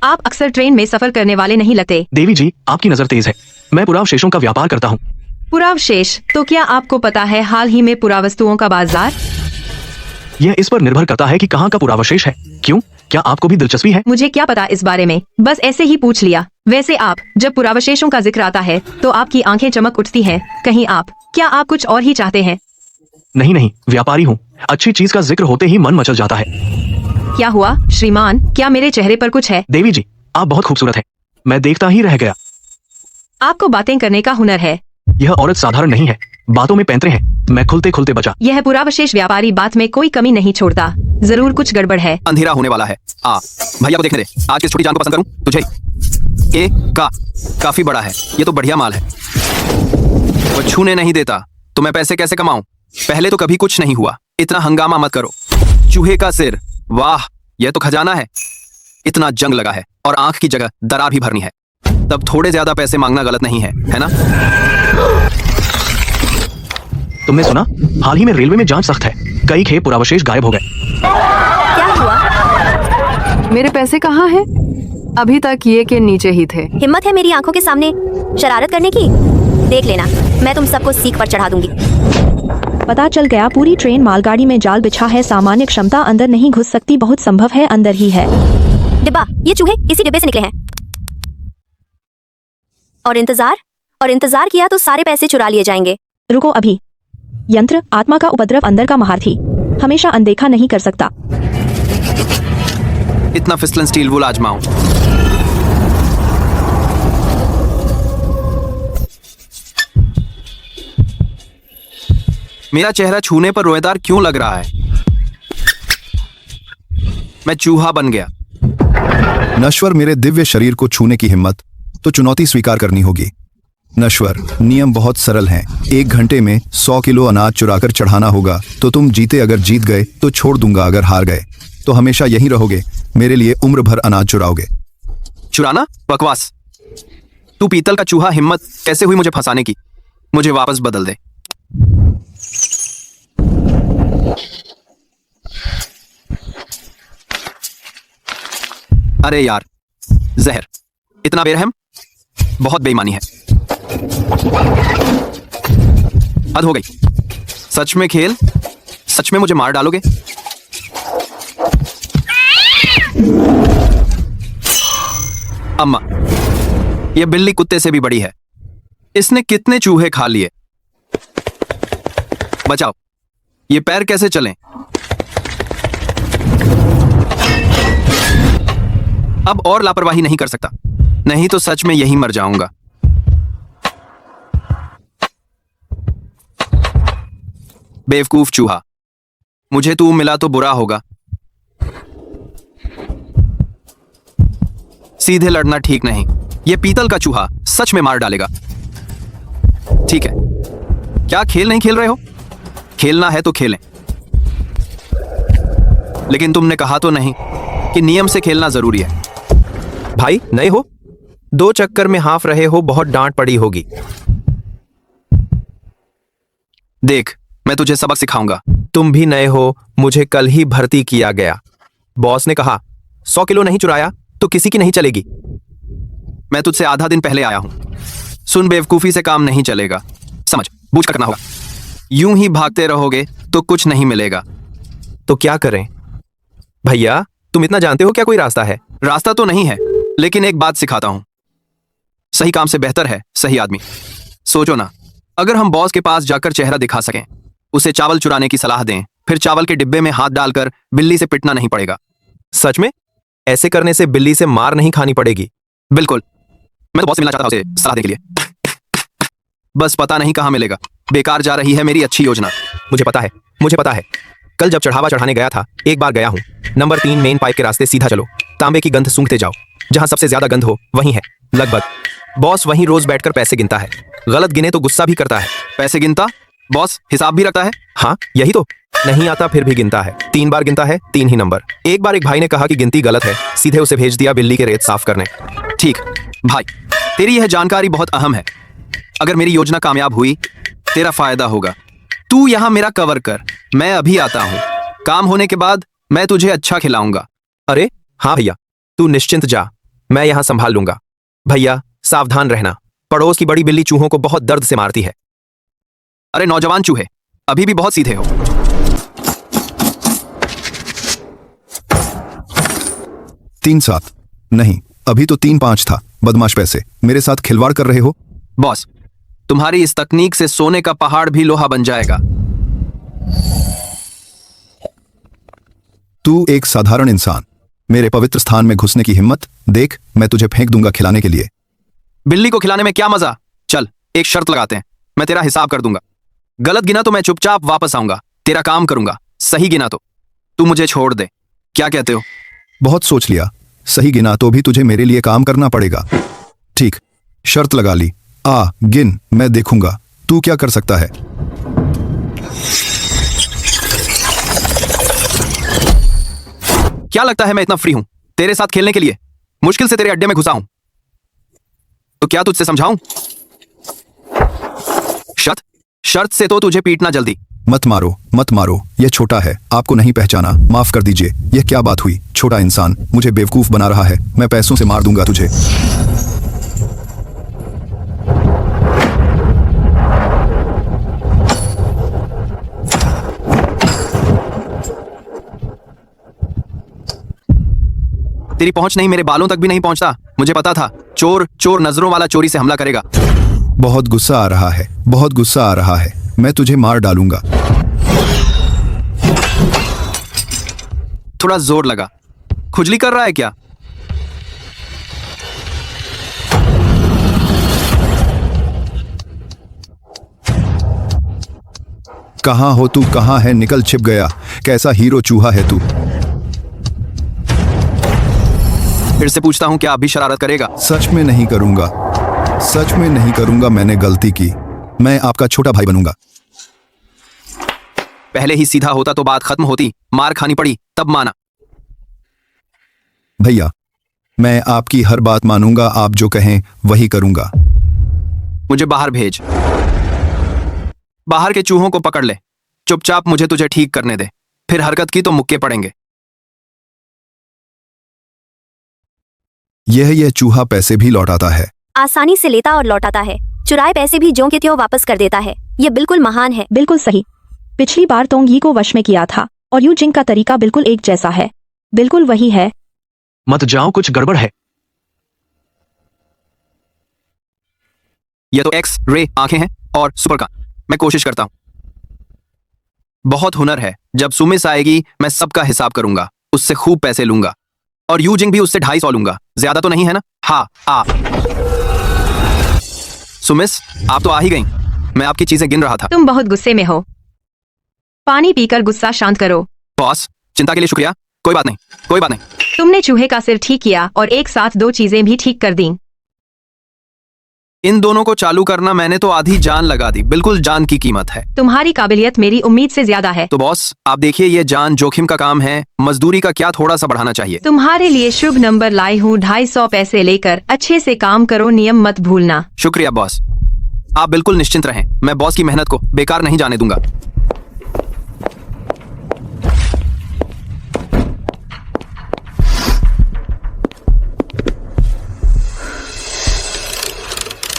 आप अक्सर ट्रेन में सफर करने वाले नहीं लगते। देवी जी, आपकी नजर तेज है। मैं पुरावशेषों का व्यापार करता हूँ। पुरावशेष? तो क्या आपको पता है हाल ही में पुरावस्तुओं का बाजार? यह इस पर निर्भर करता है कि कहाँ का पुरावशेष है। क्यों, क्या आपको भी दिलचस्पी है? मुझे क्या पता इस बारे में, बस ऐसे ही पूछ लिया। वैसे आप जब पुरावशेषों का जिक्र आता है तो आपकी आंखें चमक उठती हैं। कहीं क्या आप कुछ और ही चाहते हैं? नहीं, व्यापारी हूँ। अच्छी चीज का जिक्र होते ही मन मचल जाता है। क्या हुआ श्रीमान? क्या मेरे चेहरे पर कुछ है? देवी जी, आप बहुत खूबसूरत है। मैं देखता ही रह गया। आपको बातें करने का हुनर है। यह औरत साधारण नहीं है। बातों में पैंतरे हैं। मैं खुलते खुलते बचा। यह पुरावशेष व्यापारी बात में कोई कमी नहीं छोड़ता। जरूर कुछ गड़बड़ है। अंधेरा होने वाला है। भैया को देखने दे। आज किस छोटी जान को पसंद करूं? तुझे। काफी बड़ा है। ये तो बढ़िया माल है। वो छूने नहीं देता तो मैं पैसे कैसे कमाऊं? पहले तो कभी कुछ नहीं हुआ। इतना हंगामा मत करो। चूहे का सिर, वाह, यह तो खजाना है। इतना जंग लगा है और आंख की जगह दरार भी भरनी है। तब थोड़े ज्यादा पैसे मांगना गलत नहीं है ना? तुमने सुना? हाल ही में रेलवे में जांच सख्त है। कई खेप पुरावशेष गायब हो गए। क्या हुआ? मेरे पैसे कहाँ हैं? अभी तक ये के नीचे ही थे। हिम्मत है मेरी आंखों के सामने शरारत करने की? देख लेना, मैं तुम सबको सीख पर चढ़ा दूंगी। पता चल गया, पूरी ट्रेन मालगाड़ी में जाल बिछा है। सामान्य क्षमता अंदर नहीं घुस सकती, बहुत संभव है अंदर ही है। डिब्बा, ये चूहे इसी डिब्बे से निकले हैं। और इंतजार किया तो सारे पैसे चुरा लिए जाएंगे। रुको अभी। यंत्र आत्मा का उपद्रव अंदर का महारथी हमेशा अनदेखा नहीं कर सकता। इतना फिसलन स्टील वुल आजमाओ। मेरा चेहरा छूने पर रोएदार क्यों लग रहा है? मैं चूहा बन गया। नश्वर, मेरे दिव्य शरीर को छूने की हिम्मत तो चुनौती स्वीकार करनी होगी। नश्वर, नियम बहुत सरल हैं। 1 घंटे में 100 किलो अनाज चुराकर चढ़ाना होगा। तो तुम जीते, अगर जीत गए तो छोड़ दूंगा, अगर हार गए तो हमेशा यहीं रहोगे। मेरे लिए उम्र भर अनाज चुराओगे। चुराना? बकवास। तू पीतल का चूहा, हिम्मत कैसे हुई मुझे फंसाने की? मुझे वापस बदल दे। अरे यार, जहर। इतना बेरहम, बहुत बेईमानी है। हद हो गई। सच में खेल? सच में मुझे मार डालोगे? अम्मा, यह बिल्ली कुत्ते से भी बड़ी है। इसने कितने चूहे खा लिए? बचाओ। ये पैर कैसे चलें? अब और लापरवाही नहीं कर सकता, नहीं तो सच में यहीं मर जाऊंगा। बेवकूफ चूहा, मुझे तू मिला तो बुरा होगा। सीधे लड़ना ठीक नहीं। यह पीतल का चूहा सच में मार डालेगा। ठीक है, क्या खेल नहीं खेल रहे हो? खेलना है तो खेलें, लेकिन तुमने कहा तो नहीं कि नियम से खेलना जरूरी है। भाई, नए हो? 2 चक्कर में हाफ रहे हो, बहुत डांट पड़ी होगी। देख, मैं तुझे सबक सिखाऊंगा। तुम भी नए हो, मुझे कल ही भर्ती किया गया। बॉस ने कहा 100 किलो नहीं चुराया तो किसी की नहीं चलेगी। मैं तुझसे आधा दिन पहले आया हूं। सुन, बेवकूफी से काम नहीं चलेगा, समझ बूझ कर करना होगा। यूं ही भागते रहोगे तो कुछ नहीं मिलेगा। तो क्या करें? भैया, तुम इतना जानते हो क्या कोई रास्ता है? रास्ता तो नहीं है, लेकिन एक बात सिखाता हूं। सही काम से बेहतर है सही आदमी। सोचो ना, अगर हम बॉस के पास जाकर चेहरा दिखा सकें, उसे चावल चुराने की सलाह दें, फिर चावल के डिब्बे में हाथ डालकर बिल्ली से पिटना नहीं पड़ेगा। सच में? ऐसे करने से बिल्ली से मार नहीं खानी पड़ेगी? बिल्कुल। मैं तो बॉस से मिलना चाहता था, उसे सलाह देने के लिए। बस पता नहीं कहां मिलेगा। बेकार जा रही है मेरी अच्छी योजना। मुझे पता है। कल जब चढ़ावा चढ़ाने गया था, एक बार गया हूं। नंबर 3 मेन पाइप के रास्ते सीधा चलो। तांबे की गंध सूंघते जाओ। जहां सबसे ज्यादा गंध हो वहीं है लगभग। बॉस वहीं रोज बैठकर पैसे गिनता है। गलत गिने तो गुस्सा भी करता है। पैसे गिनता? बॉस हिसाब भी रखता है? हाँ, यही तो। नहीं आता फिर भी गिनता है। 3 बार गिनता है, 3 ही नंबर। एक बार एक भाई ने कहा कि गिनती गलत है, सीधे उसे भेज दिया बिल्ली के रेत साफ करने। ठीक भाई, तेरी यह जानकारी बहुत अहम है। अगर मेरी योजना कामयाब हुई, तेरा फायदा होगा। तू यहां मेरा कवर कर, मैं अभी आता हूं। काम होने के बाद मैं तुझे अच्छा खिलाऊंगा। अरे हाँ भैया, तू निश्चिंत जा, मैं यहां संभाल लूंगा। भैया सावधान रहना, पड़ोस की बड़ी बिल्ली चूहों को बहुत दर्द से मारती है। अरे नौजवान चूहे, अभी भी बहुत सीधे हो। 3-7 नहीं, अभी तो 3-5 था। बदमाश पैसे, मेरे साथ खिलवाड़ कर रहे हो? बॉस, तुम्हारी इस तकनीक से सोने का पहाड़ भी लोहा बन जाएगा। तू एक साधारण इंसान, मेरे पवित्र स्थान में घुसने की हिम्मत? देख, मैं तुझे फेंक दूंगा खिलाने के लिए। बिल्ली को खिलाने में क्या मजा? चल, एक शर्त लगाते हैं, मैं तेरा हिसाब कर दूंगा। गलत गिना तो मैं चुपचाप वापस आऊंगा, तेरा काम करूंगा। सही गिना तो तू मुझे छोड़ दे। क्या कहते हो? बहुत सोच लिया। सही गिना तो भी तुझे मेरे लिए काम करना पड़ेगा। ठीक, शर्त लगा ली। आ गिन, मैं देखूंगा तू क्या कर सकता है। क्या लगता है मैं इतना फ्री हूं तेरे साथ खेलने के लिए? मुश्किल से तेरे अड्डे में घुसा हूं, तो क्या तुझसे समझाऊं? शर्त से तो तुझे पीटना जल्दी। मत मारो मत मारो, यह छोटा है, आपको नहीं पहचाना, माफ कर दीजिए। यह क्या बात हुई? छोटा इंसान मुझे बेवकूफ बना रहा है। मैं पैसों से मार दूंगा तुझे। तेरी पहुंच नहीं मेरे बालों तक भी नहीं पहुंचता। मुझे पता था चोर चोर नजरों वाला चोरी से हमला करेगा। बहुत गुस्सा आ रहा है, बहुत गुस्सा आ रहा है। मैं तुझे मार डालूंगा। थोड़ा जोर लगा। खुजली कर रहा है क्या? कहाँ हो तू? कहाँ है? निकल, छिप गया। कैसा हीरो चूहा है तू। फिर से पूछता हूं, क्या अभी शरारत करेगा? सच में नहीं करूंगा, सच में नहीं करूंगा। मैंने गलती की। मैं आपका छोटा भाई बनूंगा। पहले ही सीधा होता तो बात खत्म होती। मार खानी पड़ी तब माना। भैया, मैं आपकी हर बात मानूंगा। आप जो कहें वही करूंगा। मुझे बाहर भेज। बाहर के चूहों को पकड़ ले। चुपचाप मुझे तुझे ठीक करने दे। फिर हरकत की तो मुक्के पड़ेंगे। यह चूहा पैसे भी लौटाता है। आसानी से लेता और लौटाता है। चुराए पैसे भी ज्यों के त्यों वापस कर देता है। ये बिल्कुल महान है। बिल्कुल सही। पिछली बार तोंगी को वश में किया था और यू जिंग का तरीका बिल्कुल एक जैसा है। बिल्कुल वही है। मत जाओ, कुछ गड़बड़ है। यह तो एक्स रे आंखें हैं और सुपर का। मैं कोशिश करता हूं। बहुत हुनर है। जब सुमिस आएगी मैं सबका हिसाब करूंगा। उससे खूब पैसे लूंगा और यूजिंग भी उससे 250 लूंगा। ज्यादा तो नहीं है ना? हाँ आ। सुमिस, आप तो आ ही गई। मैं आपकी चीजें गिन रहा था। तुम बहुत गुस्से में हो। पानी पीकर गुस्सा शांत करो। बॉस, चिंता के लिए शुक्रिया। कोई बात नहीं, कोई बात नहीं। तुमने चूहे का सिर ठीक किया और एक साथ 2 चीजें भी ठीक कर दी। इन दोनों को चालू करना मैंने तो आधी जान लगा दी। बिल्कुल जान की कीमत है। तुम्हारी काबिलियत मेरी उम्मीद से ज्यादा है। तो बॉस, आप देखिए, ये जान जोखिम का काम है। मजदूरी का क्या थोड़ा सा बढ़ाना चाहिए। तुम्हारे लिए शुभ नंबर लाई हूँ। 250 पैसे लेकर अच्छे से काम करो। नियम मत भूलना। शुक्रिया बॉस। आप बिल्कुल निश्चिंत रहें। मैं बॉस की मेहनत को बेकार नहीं जाने दूंगा।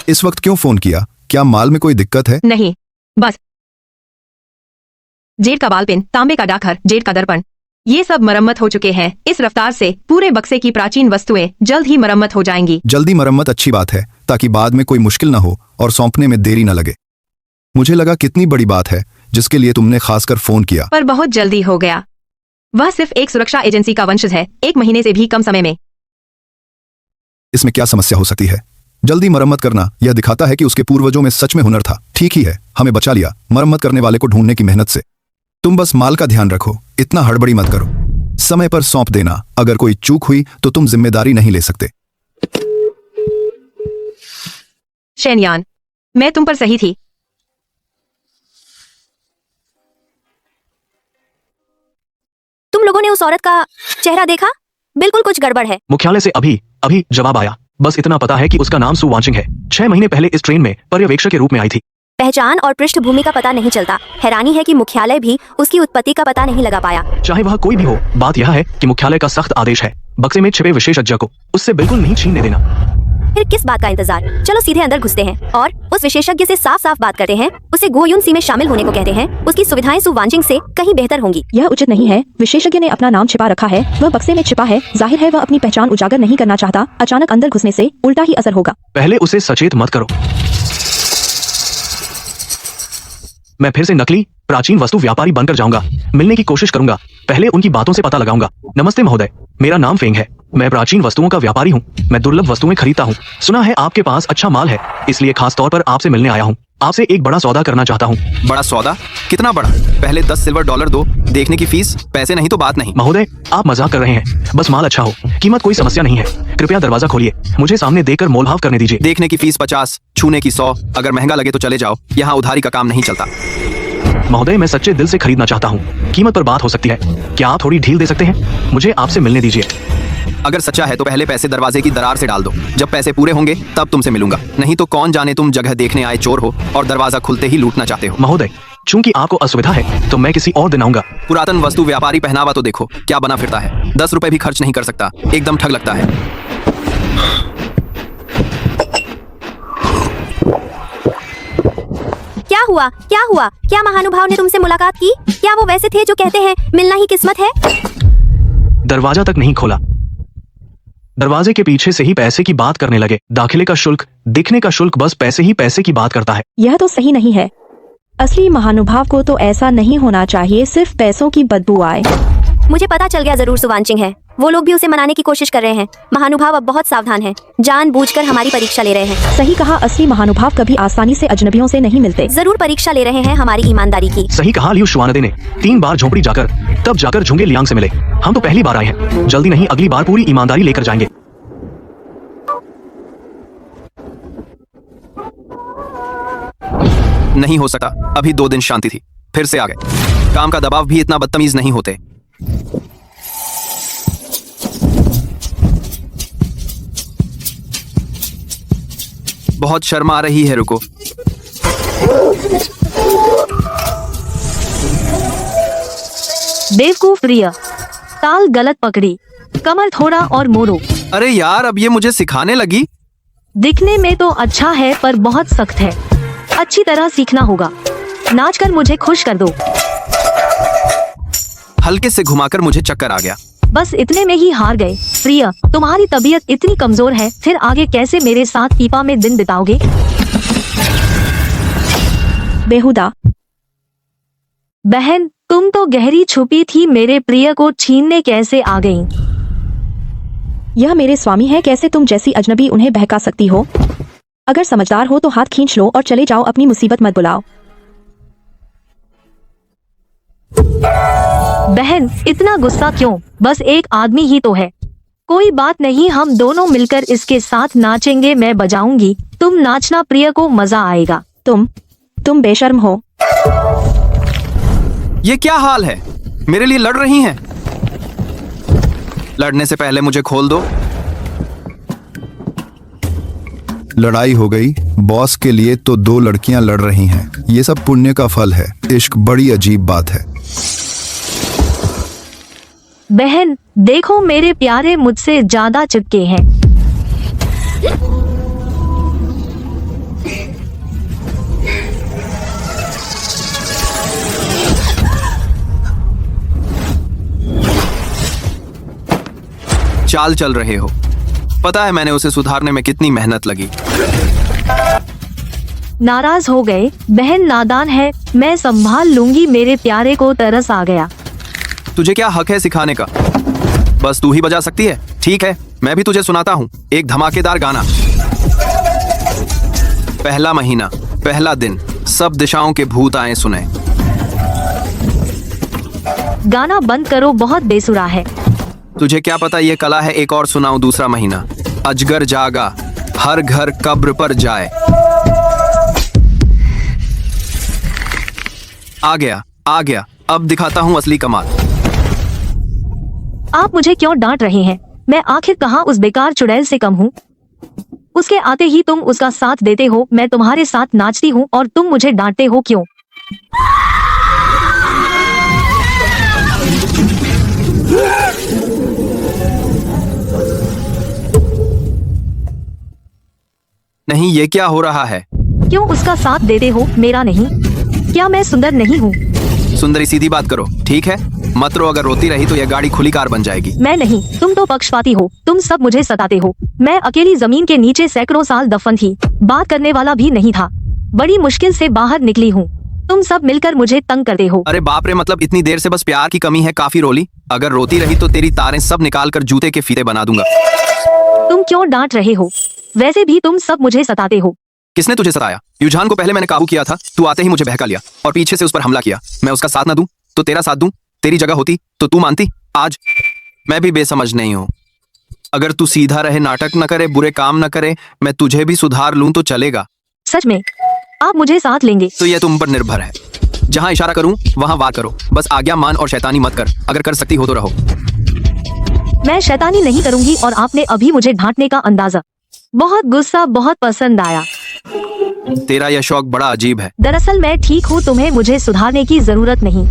इस वक्त क्यों फोन किया? क्या माल में कोई दिक्कत है? नहीं, बस जेड का बाल पेन, तांबे का डाकघर, जेड का दर्पण, ये सब मरम्मत हो चुके हैं। इस रफ्तार से पूरे बक्से की प्राचीन वस्तुएं जल्द ही मरम्मत हो जाएंगी। जल्दी मरम्मत अच्छी बात है, ताकि बाद में कोई मुश्किल ना हो और सौंपने में देरी न लगे। मुझे लगा कितनी बड़ी बात है जिसके लिए तुमने खासकर फोन किया। पर बहुत जल्दी हो गया। वह सिर्फ एक सुरक्षा एजेंसी का वंशज है। 1 महीने से भी कम समय में। इसमें क्या समस्या हो सकती है? जल्दी मरम्मत करना यह दिखाता है कि उसके पूर्वजों में सच में हुनर था। ठीक ही है, हमें बचा लिया मरम्मत करने वाले को ढूंढने की मेहनत से। तुम बस माल का ध्यान रखो, इतना हड़बड़ी मत करो। समय पर सौंप देना। अगर कोई चूक हुई तो तुम जिम्मेदारी नहीं ले सकते। शेनयान, मैं तुम पर सही थी। तुम लोगों ने उस औरत का चेहरा देखा? बिल्कुल कुछ गड़बड़ है। मुख्यालय से अभी अभी जवाब आया। बस इतना पता है कि उसका नाम सु वांचिंग है। 6 महीने पहले इस ट्रेन में पर्यवेक्षक के रूप में आई थी। पहचान और पृष्ठभूमि का पता नहीं चलता। हैरानी है कि मुख्यालय भी उसकी उत्पत्ति का पता नहीं लगा पाया। चाहे वह कोई भी हो, बात यह है कि मुख्यालय का सख्त आदेश है बक्से में छिपे विशेषज्ञ को उससे बिल्कुल नहीं छीनने देना। फिर किस बात का इंतजार? चलो सीधे अंदर घुसते हैं और उस विशेषज्ञ से साफ साफ बात करते हैं। उसे गोयुन सी में शामिल होने को कहते हैं। उसकी सुविधाएं सु वांचिंग से कहीं बेहतर होंगी। यह उचित नहीं है। विशेषज्ञ ने अपना नाम छिपा रखा है। वह बक्से में छिपा है। जाहिर है वह अपनी पहचान उजागर नहीं करना चाहता। अचानक अंदर घुसने से उल्टा ही असर होगा। पहले उसे सचेत मत करो। मैं फिर से नकली प्राचीन वस्तु व्यापारी बनकर जाऊंगा। मिलने की कोशिश करूंगा। पहले उनकी बातों से पता लगाऊंगा। नमस्ते महोदय, मेरा नाम फेंग है। मैं प्राचीन वस्तुओं का व्यापारी हूँ। मैं दुर्लभ वस्तुएं खरीदता हूँ। सुना है आपके पास अच्छा माल है, इसलिए खास तौर पर आपसे मिलने आया हूँ। आपसे एक बड़ा सौदा करना चाहता हूँ। बड़ा सौदा? कितना बड़ा? पहले 10 सिल्वर डॉलर दो। देखने की फीस, पैसे नहीं तो बात नहीं। महोदय, आप मजाक कर रहे हैं। बस माल अच्छा हो, कीमत कोई समस्या नहीं है। कृपया दरवाजा खोलिए, मुझे सामने देखकर मोलभाव करने दीजिए। देखने की फीस 50, छूने की 100। अगर महंगा लगे तो चले जाओ। यहाँ उधारी का काम नहीं चलता। महोदय, मैं सच्चे दिल से खरीदना चाहता हूँ। कीमत पर बात हो सकती है। क्या आप थोड़ी ढील दे सकते हैं? मुझे आपसे मिलने दीजिए। अगर सच्चा है तो पहले पैसे दरवाजे की दरार से डाल दो। जब पैसे पूरे होंगे तब तुमसे मिलूंगा। नहीं तो कौन जाने तुम जगह देखने आए चोर हो और दरवाजा खुलते ही लूटना चाहते हो। महोदय, चूंकि आपको असुविधा है तो मैं किसी और दिन आऊंगा। पुरातन वस्तु व्यापारी पहनावा तो देखो क्या बना फिरता है। 10 रुपए भी खर्च नहीं कर सकता, एकदम ठग लगता है। क्या हुआ क्या हुआ? क्या महानुभाव ने तुमसे मुलाकात की? क्या वो वैसे थे जो कहते हैं मिलना ही किस्मत है? दरवाजा तक नहीं खोला, दरवाजे के पीछे से ही पैसे की बात करने लगे। दाखिले का शुल्क, दिखने का शुल्क, बस पैसे ही पैसे की बात करता है। यह तो सही नहीं है। असली महानुभाव को तो ऐसा नहीं होना चाहिए, सिर्फ पैसों की बदबू आए। मुझे पता चल गया, जरूर सुवांचिंग है। वो लोग भी उसे मनाने की कोशिश कर रहे हैं। महानुभाव अब बहुत सावधान है, जानबूझकर हमारी परीक्षा ले रहे हैं। सही कहा, असली महानुभाव कभी आसानी से अजनबियों से नहीं मिलते। जरूर परीक्षा ले रहे हैं हमारी ईमानदारी की। सही कहा लियू शुआनदे ने। 3 बार झोपड़ी जाकर तब जाकर झुंगे लियांग से मिले। हम तो पहली बार आए हैं, जल्दी नहीं अगली बार पूरी ईमानदारी लेकर जाएंगे। नहीं हो सकता, अभी 2 दिन शांति थी, फिर से आ गए। काम का दबाव भी इतना बदतमीज नहीं होते। बहुत शर्म आ रही है, रुको। बेवकूफ प्रिया, ताल गलत पकड़ी, कमर थोड़ा और मोड़ो। अरे यार, अब ये मुझे सिखाने लगी। दिखने में तो अच्छा है पर बहुत सख्त है, अच्छी तरह सीखना होगा। नाचकर मुझे खुश कर दो। हल्के से घुमाकर मुझे चक्कर आ गया। बस इतने में ही हार गए। प्रिया, तुम्हारी तबीयत इतनी कमजोर है, फिर आगे कैसे मेरे साथ पीपा में दिन बिताओगे? बेहुदा। बहन, तुम तो गहरी छुपी थी, मेरे प्रिय को छीनने कैसे आ गई? यह मेरे स्वामी है, कैसे तुम जैसी अजनबी उन्हें बहका सकती हो? अगर समझदार हो तो हाथ खींच लो और चले जाओ, अपनी मुसीबत मत बुलाओ। बहन, इतना गुस्सा क्यों? बस एक आदमी ही तो है। कोई बात नहीं, हम दोनों मिलकर इसके साथ नाचेंगे। मैं बजाऊंगी, तुम नाचना, प्रिय को मजा आएगा। तुम बेशर्म हो। ये क्या हाल है? मेरे लिए लड़ रही हैं? लड़ने से पहले मुझे खोल दो। लड़ाई हो गई। बॉस के लिए तो 2 लड़कियां लड़ रही हैं। ये सब पुण्य का फल है। इश्क बड़ी अजीब बात है। बहन, देखो मेरे प्यारे मुझसे ज्यादा चिपके हैं। चाल चल रहे हो। पता है मैंने उसे सुधारने में कितनी मेहनत लगी। नाराज हो गए? बहन नादान है, मैं संभाल लूंगी। मेरे प्यारे को तरस आ गया। तुझे क्या हक है सिखाने का? बस तू ही बजा सकती है। ठीक है, मैं भी तुझे सुनाता हूँ एक धमाकेदार गाना। पहला महीना, पहला दिन, सब दिशाओं के भूत आए सुने। गाना बंद करो, बहुत बेसुरा है। तुझे क्या पता ये कला है। एक और सुनाऊं। दूसरा महीना, अजगर जागा, हर घर कब्र पर जाए। आ गया। अब दिखाता हूँ असली कमाल। आप मुझे क्यों डांट रहे हैं? मैं आखिर कहाँ उस बेकार चुड़ैल से कम हूँ? उसके आते ही तुम उसका साथ देते हो। मैं तुम्हारे साथ नाचती हूँ और तुम मुझे डांटते हो क्यों? नहीं, ये क्या हो रहा है? क्यों उसका साथ देते हो, मेरा नहीं? क्या मैं सुंदर नहीं हूँ? सुंदरी, सीधी बात करो, ठीक है? मत रो, अगर रोती रही तो यह गाड़ी खुली कार बन जाएगी। मैं नहीं, तुम तो पक्षपाती हो। तुम सब मुझे सताते हो। मैं अकेली जमीन के नीचे सैकड़ों साल दफन थी, बात करने वाला भी नहीं था। बड़ी मुश्किल से बाहर निकली हूँ। तुम सब मिलकर मुझे तंग करते हो। अरे बाप रे, मतलब इतनी देर से बस प्यार की कमी है। काफी रोली। अगर रोती रही तो तेरी तारें सब निकाल कर जूते के फीते बना दूंगा। तुम क्यों डांट रहे हो? वैसे भी तुम सब मुझे सताते हो। किसने तुझे सताया? युझान को पहले मैंने काबू किया था, तू आते ही मुझे बहका लिया और पीछे से उस पर हमला किया। मैं उसका साथ ना दूं तो तेरा साथ दूं? तेरी जगह होती तो तू मानती? आज मैं भी बेसमझ नहीं हूं। अगर तू सीधा रहे, नाटक न करे, बुरे काम न करे, मैं तुझे भी सुधार लूं तो चलेगा। सच में आप मुझे साथ लेंगे? तो यह तुम पर निर्भर है। जहां इशारा करूं वहां वार करो। बस आज्ञा मान और शैतानी मत कर। अगर कर सकती हो तो रहो। मैं शैतानी नहीं करूंगी। और आपने अभी मुझे डांटने का अंदाजा, बहुत गुस्सा, बहुत पसंद आया। तेरा यह शौक बड़ा अजीब है। दरअसल मैं ठीक हूँ, तुम्हें मुझे सुधारने की जरूरत नहीं।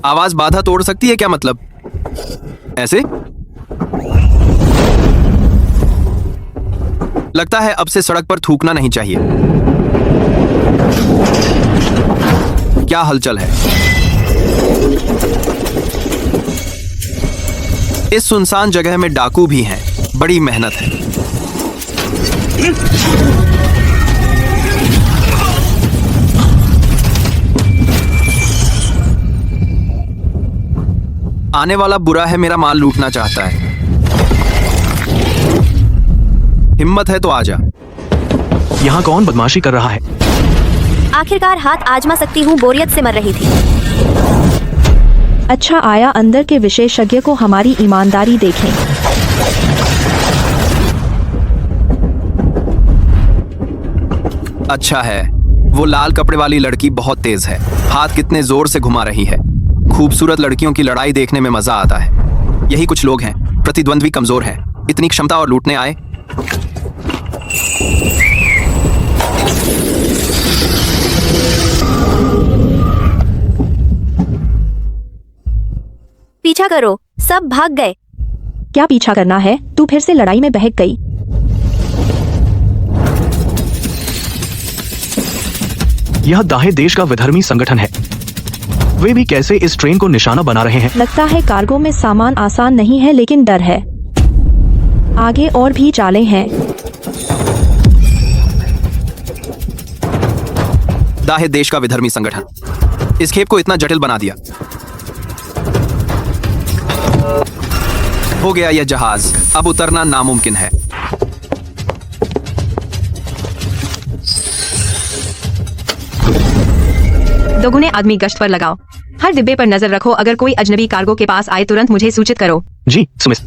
आवाज बाधा तोड़ सकती है क्या? मतलब ऐसे? लगता है अब से सड़क पर थूकना नहीं चाहिए। क्या हलचल है? इस सुनसान जगह में डाकू भी हैं। बड़ी मेहनत है। आने वाला बुरा है, मेरा माल लूटना चाहता है। हिम्मत है तो आजा। यहाँ कौन बदमाशी कर रहा है? आखिरकार हाथ आजमा सकती हूँ, बोरियत से मर रही थी। अच्छा आया, अंदर के विशेषज्ञ को हमारी ईमानदारी देखें। अच्छा है, वो लाल कपड़े वाली लड़की बहुत तेज है। हाथ कितने जोर से घुमा रही है। खूबसूरत लड़कियों की लड़ाई देखने में मजा आता है। यही कुछ लोग हैं, प्रतिद्वंद्वी कमजोर हैं। इतनी क्षमता और लूटने आए। पीछा करो, सब भाग गए। क्या पीछा करना है? तू फिर से लड़ाई में बहक गई। यह दाहे देश का विधर्मी संगठन है। वे भी कैसे इस ट्रेन को निशाना बना रहे हैं? लगता है कार्गो में सामान आसान नहीं है, लेकिन डर है। आगे और भी चालें हैं। दाहे देश का विधर्मी संगठन इस खेप को इतना जटिल बना दिया। हो गया यह जहाज, अब उतरना नामुमकिन है। दोगुने आदमी गश्त पर लगाओ। हर डिब्बे पर नजर रखो। अगर कोई अजनबी कार्गो के पास आए तुरंत मुझे सूचित करो। जी सुमित।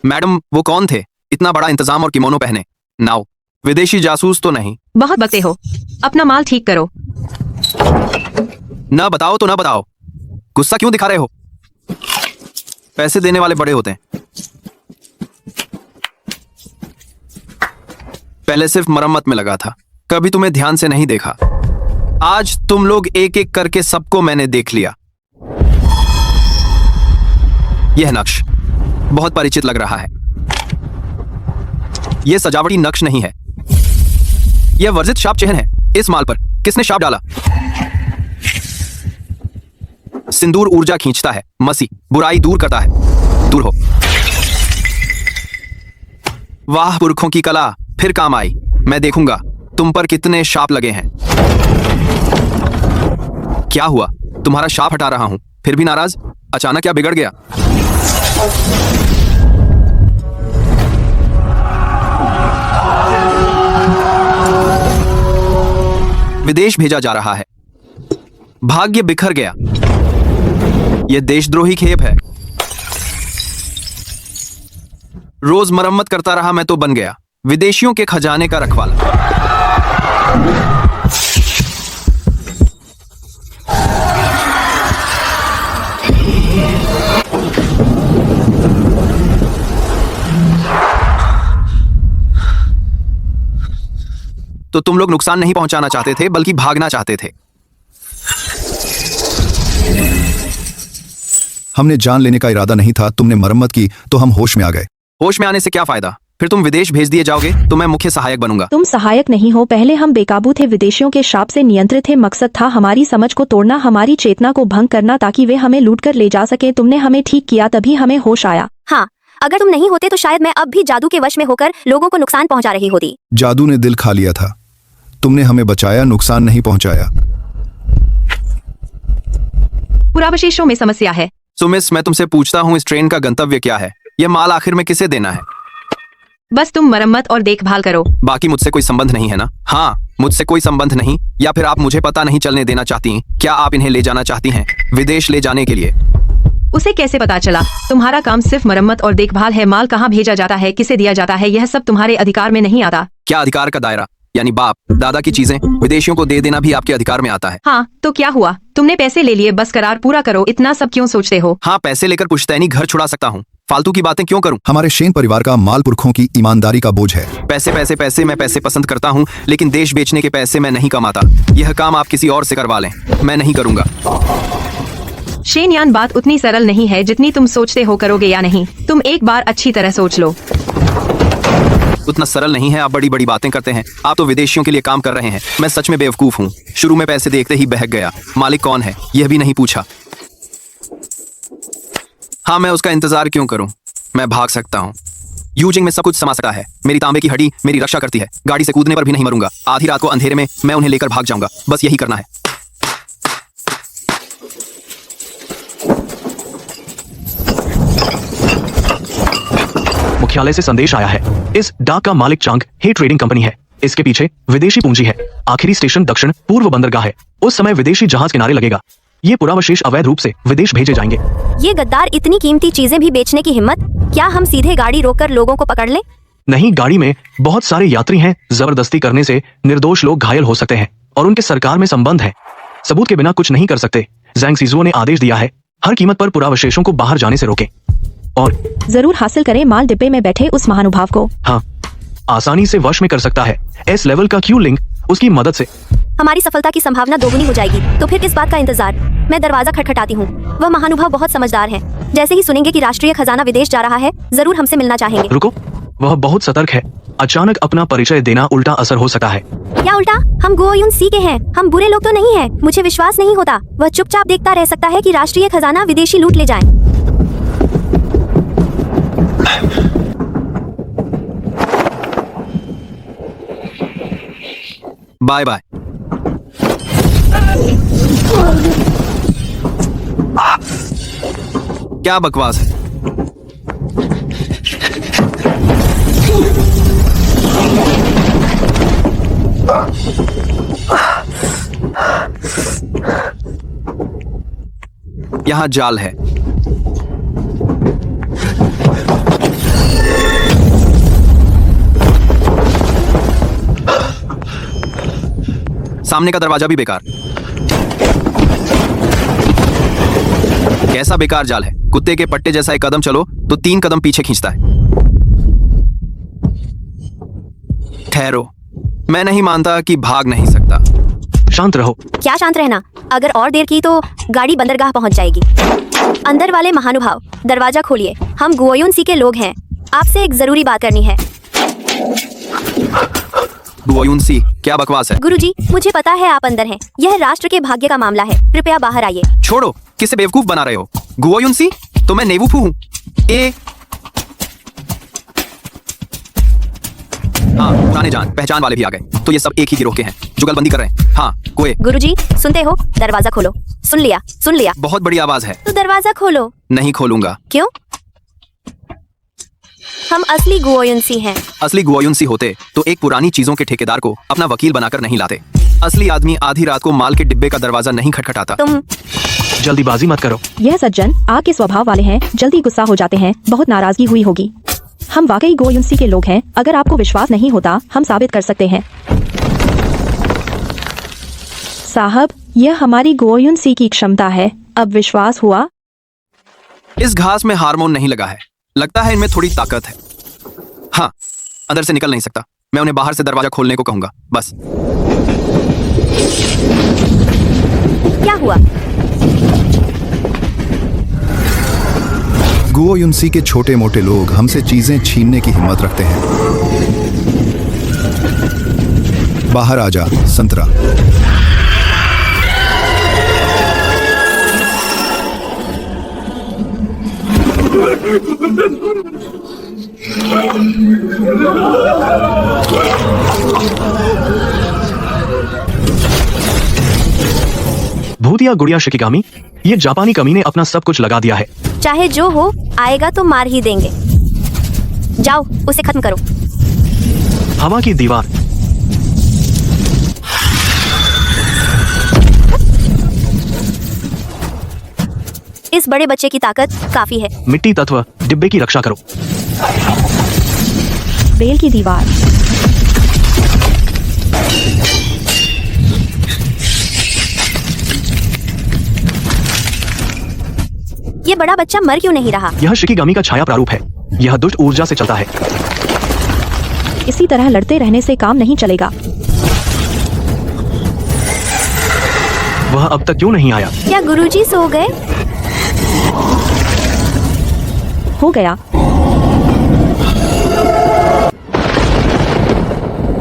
मैडम, वो कौन थे? इतना बड़ा इंतजाम और किमोनो पहने। नाउ विदेशी जासूस तो नहीं? बहुत बकते हो, अपना माल ठीक करो। ना बताओ तो ना बताओ, गुस्सा क्यों दिखा रहे हो? पैसे देने वाले बड़े होते हैं। पहले सिर्फ मरम्मत में लगा था, कभी तुम्हें ध्यान से नहीं देखा। आज तुम लोग एक एक करके सबको मैंने देख लिया। यह नक्श बहुत परिचित लग रहा है। यह सजावटी नक्श नहीं है, यह वर्जित शाप चिन्ह है। इस माल पर किसने शाप डाला? सिंदूर ऊर्जा खींचता है, मसी बुराई दूर करता है। दूर हो। वाह, पुरखों की कला फिर काम आई। मैं देखूंगा तुम पर कितने शाप लगे हैं। क्या हुआ? तुम्हारा शाप हटा रहा हूं, फिर भी नाराज? अचानक क्या बिगड़ गया? विदेश भेजा जा रहा है। भाग्य बिखर गया। यह देशद्रोही खेप है। रोज मरम्मत करता रहा मैं तो बन गया विदेशियों के खजाने का रखवाला। तो तुम लोग नुकसान नहीं पहुंचाना चाहते थे, बल्कि भागना चाहते थे। हमने जान लेने का इरादा नहीं था। तुमने मरम्मत की तो हम होश में आ गए। होश में आने से क्या फायदा? फिर तुम विदेश भेज दिए जाओगे तो मैं मुख्य सहायक बनूंगा। तुम सहायक नहीं हो। पहले हम बेकाबू थे, विदेशियों के शाप से नियंत्रित थे। मकसद था हमारी समझ को तोड़ना, हमारी चेतना को भंग करना, ताकि वे हमें लूट कर ले जा सके। तुमने हमें ठीक किया, तभी हमें होश आया। हाँ, अगर तुम नहीं होते तो शायद मैं अब भी जादू के वश में होकर लोगों को नुकसान पहुंचा रही होती। जादू ने दिल खा लिया था। तुमने हमें बचाया, नुकसान नहीं पहुंचाया। पुरावशेषों में समस्या है। सुमिस, मैं तुमसे पूछता हूँ, इस ट्रेन का गंतव्य क्या है? यह माल आखिर में किसे देना है? बस तुम मरम्मत और देखभाल करो। बाकी मुझसे कोई संबंध नहीं है ना? हाँ, मुझसे कोई संबंध नहीं। या फिर आप मुझे पता नहीं चलने देना चाहती हैं? क्या आप इन्हें ले जाना चाहती हैं विदेश ले जाने के लिए? उसे कैसे पता चला? तुम्हारा काम सिर्फ मरम्मत और देखभाल है। माल कहाँ भेजा जाता है, किसे दिया जाता है, यह सब तुम्हारे अधिकार में नहीं आता। क्या अधिकार का दायरा? यानी बाप दादा की चीजें विदेशियों को दे देना भी आपके अधिकार में आता है? हाँ, तो क्या हुआ? तुमने पैसे ले लिए, बस करार पूरा करो। इतना सब क्यों सोचते हो? हाँ, पैसे लेकर पुश्तैनी घर छुड़ा सकता हूँ, फालतू की बातें क्यों करूँ? हमारे शेन परिवार का माल पुरखों की ईमानदारी का बोझ है। पैसे पैसे पैसे, मैं पैसे पसंद करता हूँ, लेकिन देश बेचने के पैसे मैं नहीं कमाता। यह काम आप किसी और से करवा लें, मैं नहीं करूँगा। शेनयान, बात उतनी सरल नहीं है जितनी तुम सोचते हो। करोगे या नहीं? तुम एक बार अच्छी तरह सोच लो। उतना सरल नहीं है, आप बड़ी बड़ी बातें करते हैं। आप तो विदेशियों के लिए काम कर रहे हैं। मैं सच में बेवकूफ हूँ। शुरू में पैसे देखते ही बहक गया। मालिक कौन है यह भी नहीं पूछा। हाँ, मैं उसका इंतजार क्यों करूं? मैं भाग सकता हूं। यूजिंग में सब कुछ समा सकता है। मेरी तांबे की हड्डी मेरी रक्षा करती है। गाड़ी से कूदने पर भी नहीं मरूंगा। आधी रात को अंधेरे में मैं उन्हें लेकर भाग जाऊंगा। बस यही करना है। मुख्यालय से संदेश आया है। इस डाक का मालिक चांग हे ट्रेडिंग कंपनी है। इसके पीछे विदेशी पूंजी है। आखिरी स्टेशन दक्षिण पूर्व बंदरगाह है। उस समय विदेशी जहाज किनारे लगेगा। ये पुरावशेष अवैध रूप से विदेश भेजे जाएंगे। ये गद्दार इतनी कीमती चीजें भी बेचने की हिम्मत! क्या हम सीधे गाड़ी रोककर लोगों को पकड़ लें? नहीं, गाड़ी में बहुत सारे यात्री हैं। जबरदस्ती करने से निर्दोष लोग घायल हो सकते हैं और उनके सरकार में संबंध है। सबूत के बिना कुछ नहीं कर सकते। ज़ैंग सीजुओ ने आदेश दिया है, हर कीमत पर पुरावशेषों को बाहर जाने से रोकें। और जरूर हासिल करें माल डिब्बे में बैठे उस महानुभाव को। हाँ, आसानी से वश में कर सकता है। एस लेवल का क्यू लिंक उसकी मदद से। हमारी सफलता की संभावना दोगुनी हो जाएगी। तो फिर किस बात का इंतजार? मैं दरवाजा खटखटाती हूँ। वह महानुभाव बहुत समझदार है। जैसे ही सुनेंगे कि राष्ट्रीय खजाना विदेश जा रहा है, जरूर हमसे मिलना चाहेंगे। रुको, वह बहुत सतर्क है। अचानक अपना परिचय देना उल्टा असर हो सकता है। क्या उल्टा? हम गुओयुन सी के हैं। हम बुरे लोग तो नहीं हैं। मुझे विश्वास नहीं होता। वह चुपचाप देखता रह सकता है कि राष्ट्रीय खजाना विदेशी लूट ले जाए। Bye bye. क्या बकवास है? यहाँ जाल है। सामने का दरवाजा भी बेकार। कैसा बेकार जाल है? कुत्ते के पट्टे जैसा एक कदम चलो तो 3 कदम पीछे खींचता है। ठहरो, मैं नहीं मानता कि भाग नहीं सकता। शांत रहो। क्या शांत रहना? अगर और देर की तो गाड़ी बंदरगाह पहुंच जाएगी। अंदर वाले महानुभाव, दरवाजा खोलिए। हम गुओयुन सी के लोग हैं। आपसे एक जरूरी बात करनी है। गुओयुन सी? क्या बकवास है? गुरुजी, मुझे पता है आप अंदर हैं। यह राष्ट्र के भाग्य का मामला है। कृपया बाहर आइए। छोड़ो, किसे बेवकूफ बना रहे हो? गुओयुन सी? तो मैं नेवुफू हूँ। हाँ, पुराने जान पहचान वाले भी आ गए। तो ये सब एक ही गिरोह के हैं, जुगलबंदी कर रहे हैं। हाँ, कोए। गुरुजी, सुनते हो? दरवाजा खोलो। सुन लिया, सुन लिया। बहुत बड़ी आवाज है। तो दरवाजा खोलो। नहीं खोलूंगा। क्यों? हम असली गुओयुन सी हैं। असली गुओयुन सी होते तो एक पुरानी चीजों के ठेकेदार को अपना वकील बनाकर नहीं लाते। असली आदमी आधी रात को माल के डिब्बे का दरवाजा नहीं खटखटाता। तुम जल्दीबाजी मत करो। यह सज्जन आपके स्वभाव वाले हैं, जल्दी गुस्सा हो जाते हैं। बहुत नाराजगी हुई होगी। हम वाकई गुओयुन सी के लोग हैं। अगर आपको विश्वास नहीं होता, हम साबित कर सकते हैं। साहब, यह हमारी गुओयुन सी की क्षमता है। अब विश्वास हुआ? इस घास में हार्मोन नहीं लगा है। लगता है इनमें थोड़ी ताकत है। हाँ, अंदर से निकल नहीं सकता। मैं उन्हें बाहर से दरवाजा खोलने को कहूंगा। बस। क्या हुआ? गुओयुन सी के छोटे मोटे लोग हमसे चीजें छीनने की हिम्मत रखते हैं। बाहर आ जा, संतरा। भूतिया गुड़िया शिकिगामी, ये जापानी कमीने अपना सब कुछ लगा दिया है। चाहे जो हो, आएगा तो मार ही देंगे। जाओ, उसे खत्म करो। हवा की दीवार। इस बड़े बच्चे की ताकत काफी है। मिट्टी तत्व डिब्बे की रक्षा करो। रेल की दीवार। ये बड़ा बच्चा मर क्यों नहीं रहा? यह शिकिगामी का छाया प्रारूप है। यह दुष्ट ऊर्जा से चलता है। इसी तरह लड़ते रहने से काम नहीं चलेगा। वह अब तक क्यों नहीं आया? क्या गुरुजी सो गए? हो गया।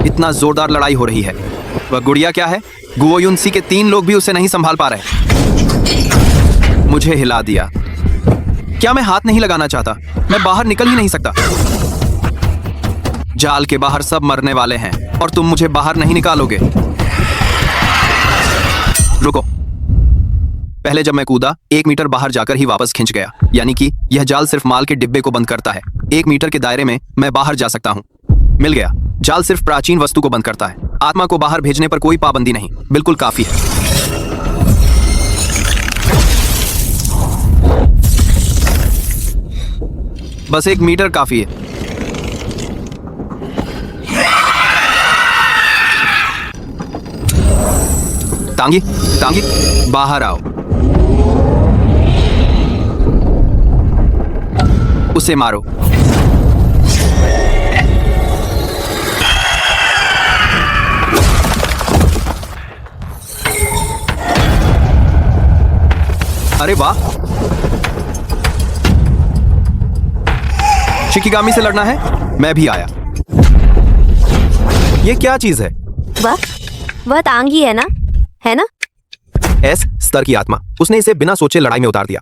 इतना जोरदार लड़ाई हो रही है। वह गुड़िया क्या है? गुओयुनसी के 3 लोग भी उसे नहीं संभाल पा रहे। मुझे हिला दिया। क्या मैं हाथ नहीं लगाना चाहता? मैं बाहर निकल ही नहीं सकता। जाल के बाहर सब मरने वाले हैं और तुम मुझे बाहर नहीं निकालोगे। रुको। पहले जब मैं कूदा 1 मीटर बाहर जाकर ही वापस खिंच गया। यानी कि यह जाल सिर्फ माल के डिब्बे को बंद करता है। 1 मीटर के दायरे में मैं बाहर जा सकता हूँ। मिल गया। जाल सिर्फ प्राचीन वस्तु को बंद करता है। आत्मा को बाहर भेजने पर कोई पाबंदी नहीं। बिल्कुल काफी है। बस 1 मीटर काफी है। तांगी, तांगी, बाहर आओ। उसे मारो। अरे वाह, शिकिगामी से लड़ना है? मैं भी आया। ये क्या चीज है? वह तांगी है ना? है ना? एस स्तर की आत्मा। उसने इसे बिना सोचे लड़ाई में उतार दिया।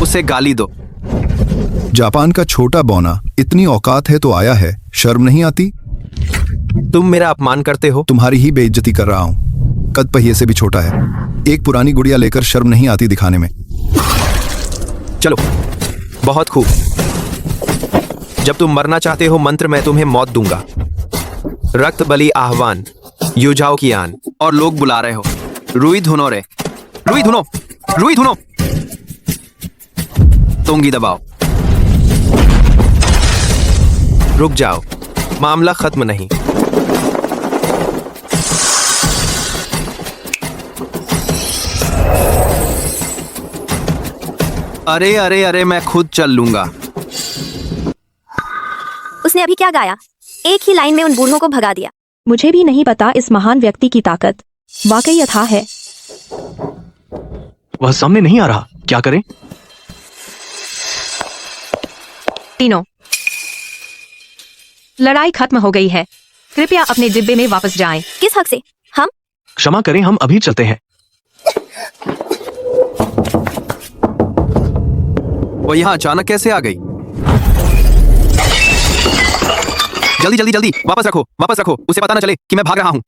उसे गाली दो। जापान का छोटा बौना इतनी औकात है तो आया है, शर्म नहीं आती? तुम मेरा अपमान करते हो। तुम्हारी ही बेइज्जती कर रहा हूँ। कद पहिए से भी छोटा है। एक पुरानी गुड़िया लेकर शर्म नहीं आती दिखाने में। चलो, बहुत खूब। जब तुम मरना चाहते हो मंत्र मैं तुम्हें मौत दूंगा। रक्त बलि आह्वान, युजाओ की आन। और लोग बुला रहे हो। रुई धुनो रे, रुई धुनो, रुई धुनो। तोंगी दबाओ। रुक जाओ, मामला खत्म नहीं। अरे अरे अरे, मैं खुद चल लूंगा। उसने अभी क्या गाया? एक ही लाइन में उन बूढ़ों को भगा दिया। मुझे भी नहीं पता इस महान व्यक्ति की ताकत वाकई अथाह है। वह सामने नहीं आ रहा। क्या करें? तीनों, लड़ाई खत्म हो गई है। कृपया अपने डिब्बे में वापस जाएं। किस हक से? हम? क्षमा करें, हम अभी चलते हैं। वो यहाँ अचानक कैसे आ गई? जल्दी जल्दी जल्दी, वापस रखो, वापस रखो। उसे पता न चले कि मैं भाग रहा हूं।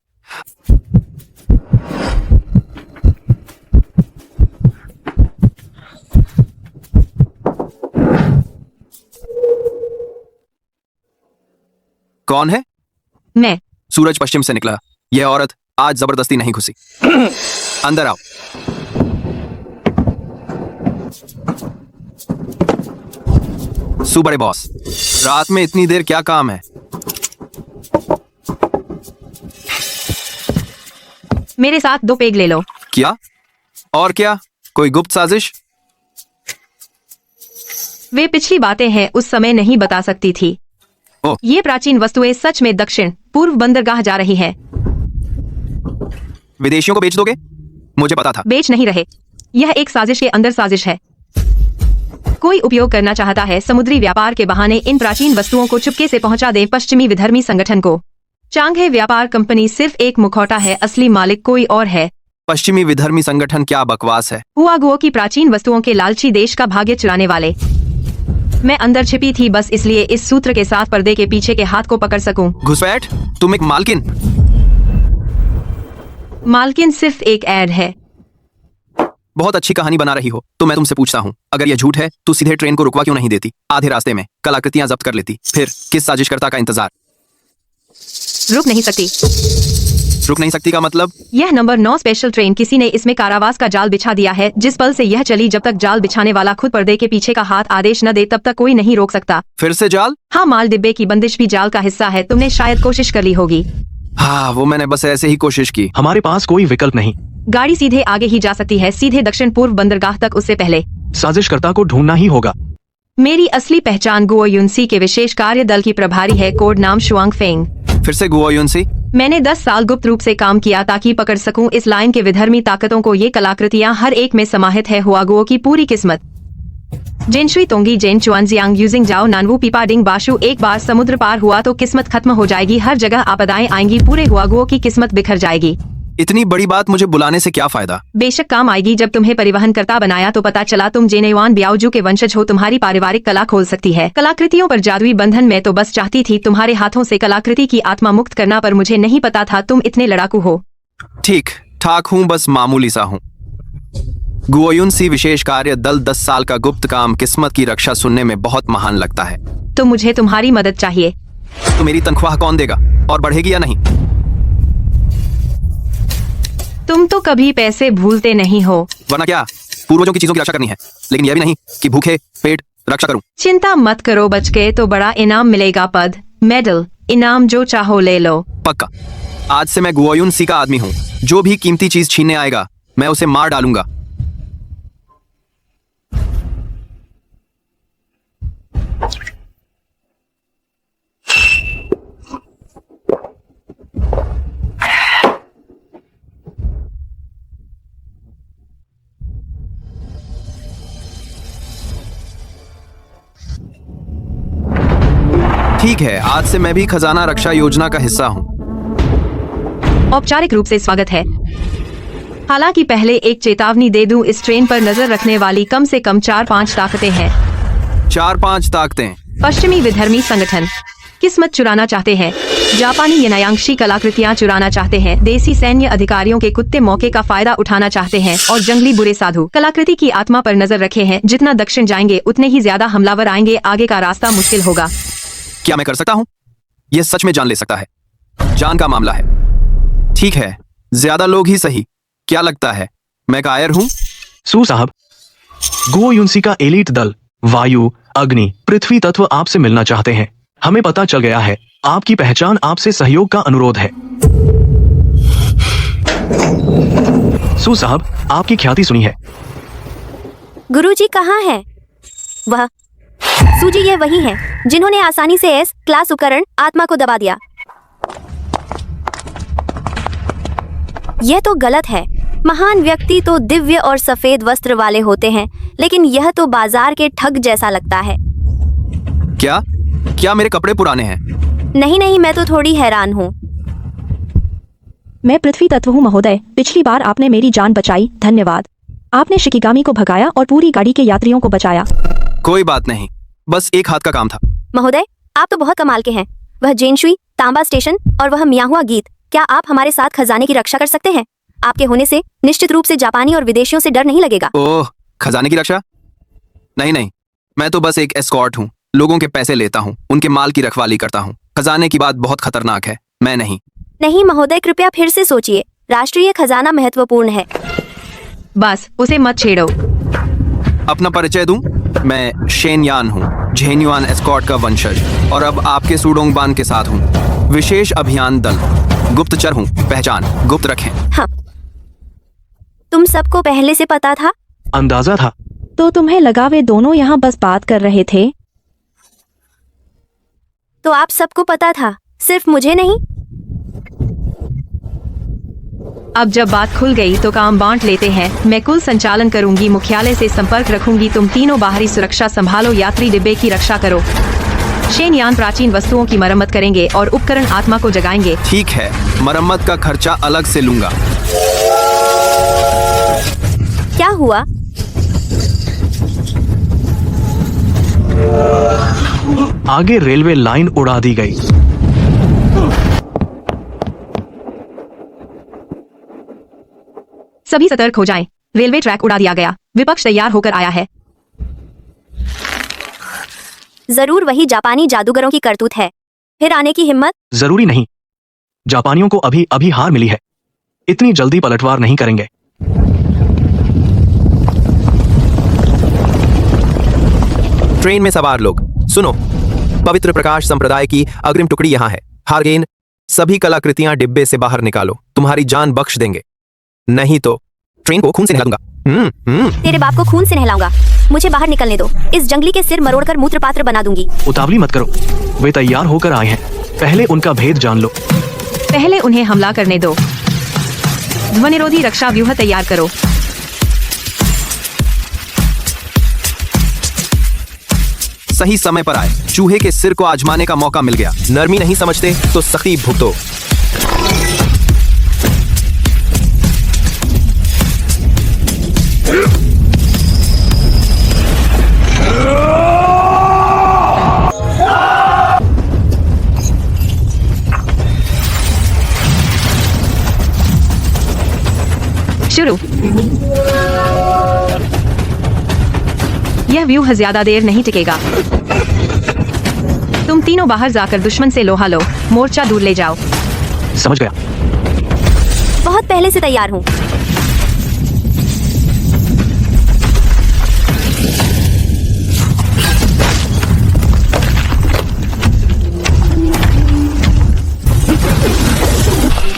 कौन है? मैं। सूरज पश्चिम से निकला। यह औरत आज जबरदस्ती नहीं घुसी। अंदर आओ। सुबड़े बॉस, रात में इतनी देर क्या काम है? मेरे साथ 2 पेग ले लो। क्या? और क्या? कोई गुप्त साजिश? वे पिछली बातें हैं उस समय नहीं बता सकती थी। ओह। ये प्राचीन वस्तुएं सच में दक्षिण पूर्व बंदरगाह जा रही हैं। विदेशियों को बेच दोगे? मुझे पता था। बेच नहीं रहे। यह एक साजिश के अंदर साजिश है। कोई उपयोग करना चाहता है समुद्री व्यापार के बहाने इन प्राचीन वस्तुओं को चुपके से पहुंचा दे पश्चिमी विधर्मी संगठन को। चांगहे व्यापार कंपनी सिर्फ एक मुखौटा है, असली मालिक कोई और है। पश्चिमी विधर्मी संगठन क्या बकवास है? हुआगुओ की प्राचीन वस्तुओं के लालची देश का भाग्य चुराने वाले। मैं अंदर छिपी थी बस इसलिए इस सूत्र के साथ पर्दे के पीछे के हाथ को पकड़ सकूं। घुसपैठ, तुम एक मालकिन। मालकिन सिर्फ एक ऐड है। बहुत अच्छी कहानी बना रही हो। तो मैं तुमसे पूछता हूँ, अगर यह झूठ है तो सीधे ट्रेन को रुकवा क्यों नहीं देती? आधे रास्ते में कलाकृतियां जब्त कर लेती। फिर किस साजिशकर्ता का इंतजार? रुक नहीं सकती। रुक नहीं सकती का मतलब? यह नंबर 9 स्पेशल ट्रेन किसी ने इसमें कारावास का जाल बिछा दिया है। जिस पल से यह चली, जब तक जाल बिछाने वाला खुद पर्दे के पीछे का हाथ आदेश न दे, तब तक कोई नहीं रोक सकता। फिर से जाल? हाँ, माल डिब्बे की बंदिश भी जाल का हिस्सा है। तुमने शायद कोशिश कर ली होगी। हाँ, वो मैंने बस ऐसे ही कोशिश की। हमारे पास कोई विकल्प नहीं। गाड़ी सीधे आगे ही जा सकती है, सीधे दक्षिण पूर्व बंदरगाह तक, उससे पहले साजिशकर्ता को ढूंढना ही होगा। मेरी असली पहचान गुओ युनसी के विशेष कार्य दल की प्रभारी है, कोड नाम शुआंग फेंग। फिर से गुओ युनसी? मैंने 10 साल गुप्त रूप से काम किया ताकि पकड़ सकूं इस लाइन के विधर्मी ताकतों को। ये कलाकृतियां हर एक में समाहित है हुआगुओ की पूरी किस्मत। जेनशुई तोंगी जेन चुआनजियांग यूजिंग जाओ नानवू पीपाडिंग बाशु। एक बार समुद्र पार हुआ तो किस्मत खत्म हो जाएगी। हर जगह आपदाएं आएंगी, पूरे हुआगुओ की किस्मत बिखर जाएगी। इतनी बड़ी बात मुझे बुलाने से क्या फायदा? बेशक काम आएगी। जब तुम्हें परिवहनकर्ता बनाया तो पता चला तुम जेनेवान ब्याओजू के वंशज हो। तुम्हारी पारिवारिक कला खोल सकती है कलाकृतियों पर जादुई बंधन। मैं तो बस चाहती थी तुम्हारे हाथों से कलाकृति की आत्मा मुक्त करना, पर मुझे नहीं पता था तुम इतने लड़ाकू हो। ठीक ठाक हूँ, बस मामूली सा हूँ। गुओ युनसी विशेष कार्य दल 10 साल का गुप्त काम, किस्मत की रक्षा सुनने में बहुत महान लगता है। तो मुझे तुम्हारी मदद चाहिए। तो मेरी तनख्वाह कौन देगा और बढ़ेगी या नहीं? तुम तो कभी पैसे भूलते नहीं हो। वरना क्या, पूर्वजों की चीजों की रक्षा करनी है, लेकिन यह भी नहीं कि भूखे पेट रक्षा करूं। चिंता मत करो, बच गए तो बड़ा इनाम मिलेगा, पद, मेडल, इनाम जो चाहो ले लो। पक्का। आज से मैं गुओ युनसी का आदमी हूँ। जो भी कीमती चीज छीनने आएगा मैं उसे मार डालूंगा। ठीक है, आज से मैं भी खजाना रक्षा योजना का हिस्सा हूँ। औपचारिक रूप से स्वागत है। हालांकि पहले एक चेतावनी दे दूं, इस ट्रेन पर नजर रखने वाली कम से कम 4-5 ताकतें हैं। 4-5 ताकतें? पश्चिमी विधर्मी संगठन किस्मत चुराना चाहते हैं, जापानी यनायांशी कलाकृतियां चुराना चाहते हैं, देसी सैन्य अधिकारियों के कुत्ते मौके का फायदा उठाना चाहते हैं, और जंगली बुरे साधु कलाकृति की आत्मा पर नजर रखे हैं। जितना दक्षिण जाएंगे उतने ही ज्यादा हमलावर आएंगे। आगे का रास्ता मुश्किल होगा। क्या मैं कर सकता हूँ? यह सच में जान ले सकता है। जान का मामला है। ठीक है, ज्यादा लोग ही सही। क्या लगता है मैं कायर हूँ? सू साहब, गुओ युनसी का एलीट दल वायु, अग्नि, पृथ्वी तत्व आपसे मिलना चाहते हैं। हमें पता चल गया है आपकी पहचान, आपसे सहयोग का अनुरोध है। सू साहब, आपकी ख्याति सुनी है। गुरुजी कहाँ है? वह सूजी, ये वही है जिन्होंने आसानी से एस क्लास उपकरण आत्मा को दबा दिया। यह तो गलत है। महान व्यक्ति तो दिव्य और सफेद वस्त्र वाले होते हैं, लेकिन यह तो बाजार के ठग जैसा लगता है। क्या क्या मेरे कपड़े पुराने हैं? नहीं नहीं, मैं तो थोड़ी हैरान हूँ। मैं पृथ्वी तत्व हूँ महोदय। पिछली बार आपने मेरी जान बचाई, धन्यवाद। आपने शिकिगामी को भगाया और पूरी गाड़ी के यात्रियों को बचाया। कोई बात नहीं, बस एक हाथ का काम था। महोदय, आप तो बहुत कमाल के हैं। वह जेनशुई, तांबा स्टेशन और वह मियाहुआ गीत। क्या आप हमारे साथ खजाने की रक्षा कर सकते हैं? आपके होने से निश्चित रूप से जापानी और विदेशियों से डर नहीं लगेगा। ओह, खजाने की रक्षा? नहीं नहीं, मैं तो बस एक एस्कॉर्ट हूँ। लोगों के पैसे लेता हूँ, उनके माल की रखवाली करता हूँ। खजाने की बात बहुत खतरनाक है, मैं नहीं। नहीं महोदय, कृपया फिर से सोचिए। राष्ट्रीय खजाना महत्वपूर्ण है। बस उसे मत छेड़ो। अपना परिचय दूं? मैं शेन यान हूँ, झेन्युआन एस्कॉर्ट का वंशज, और अब आपके सुडोंगबान के साथ हूँ। विशेष अभियान दल, गुप्तचर हूँ। पहचान गुप्त रखें। हाँ, तुम सबको पहले से पता था? अंदाजा था। तो तुम्हें लगा वे दोनों यहाँ बस बात कर रहे थे? तो आप सबको पता था, सिर्फ मुझे नहीं? अब जब बात खुल गई तो काम बांट लेते हैं। मैं कुल संचालन करूंगी, मुख्यालय से संपर्क रखूंगी। तुम तीनों बाहरी सुरक्षा संभालो, यात्री डिब्बे की रक्षा करो। शेन यान प्राचीन वस्तुओं की मरम्मत करेंगे और उपकरण आत्मा को जगाएंगे। ठीक है, मरम्मत का खर्चा अलग से लूंगा। क्या हुआ? आगे रेलवे लाइन उड़ा दी गई। सभी सतर्क हो जाएं। रेलवे ट्रैक उड़ा दिया गया। विपक्ष तैयार होकर आया है। जरूर वही जापानी जादूगरों की करतूत है। फिर आने की हिम्मत? जरूरी नहीं। जापानियों को अभी अभी हार मिली है, इतनी जल्दी पलटवार नहीं करेंगे। ट्रेन में सवार लोग सुनो, पवित्र प्रकाश संप्रदाय की अग्रिम टुकड़ी यहाँ है। हारगेन, सभी कलाकृतियां डिब्बे से बाहर निकालो, तुम्हारी जान बख्श देंगे, नहीं तो ट्रेन को खून से नहलाऊंगा। तेरे बाप को खून से नहलाऊंगा। मुझे बाहर निकलने दो, इस जंगली के सिर मरोड़कर मूत्र पात्र बना दूंगी। उतावली मत करो, वे तैयार होकर आए हैं, पहले उनका भेद जान लो। पहले उन्हें हमला करने दो। ध्वनिरोधी रक्षा व्यूह तैयार करो। सही समय पर आए, चूहे के सिर को आजमाने का मौका मिल गया। नरमी नहीं समझते तो सख्ती भुगतो। शुरू। यह व्यूह ज्यादा देर नहीं टिकेगा। तुम तीनों बाहर जाकर दुश्मन से लोहा लो, मोर्चा दूर ले जाओ। समझ गया। बहुत पहले से तैयार हूँ।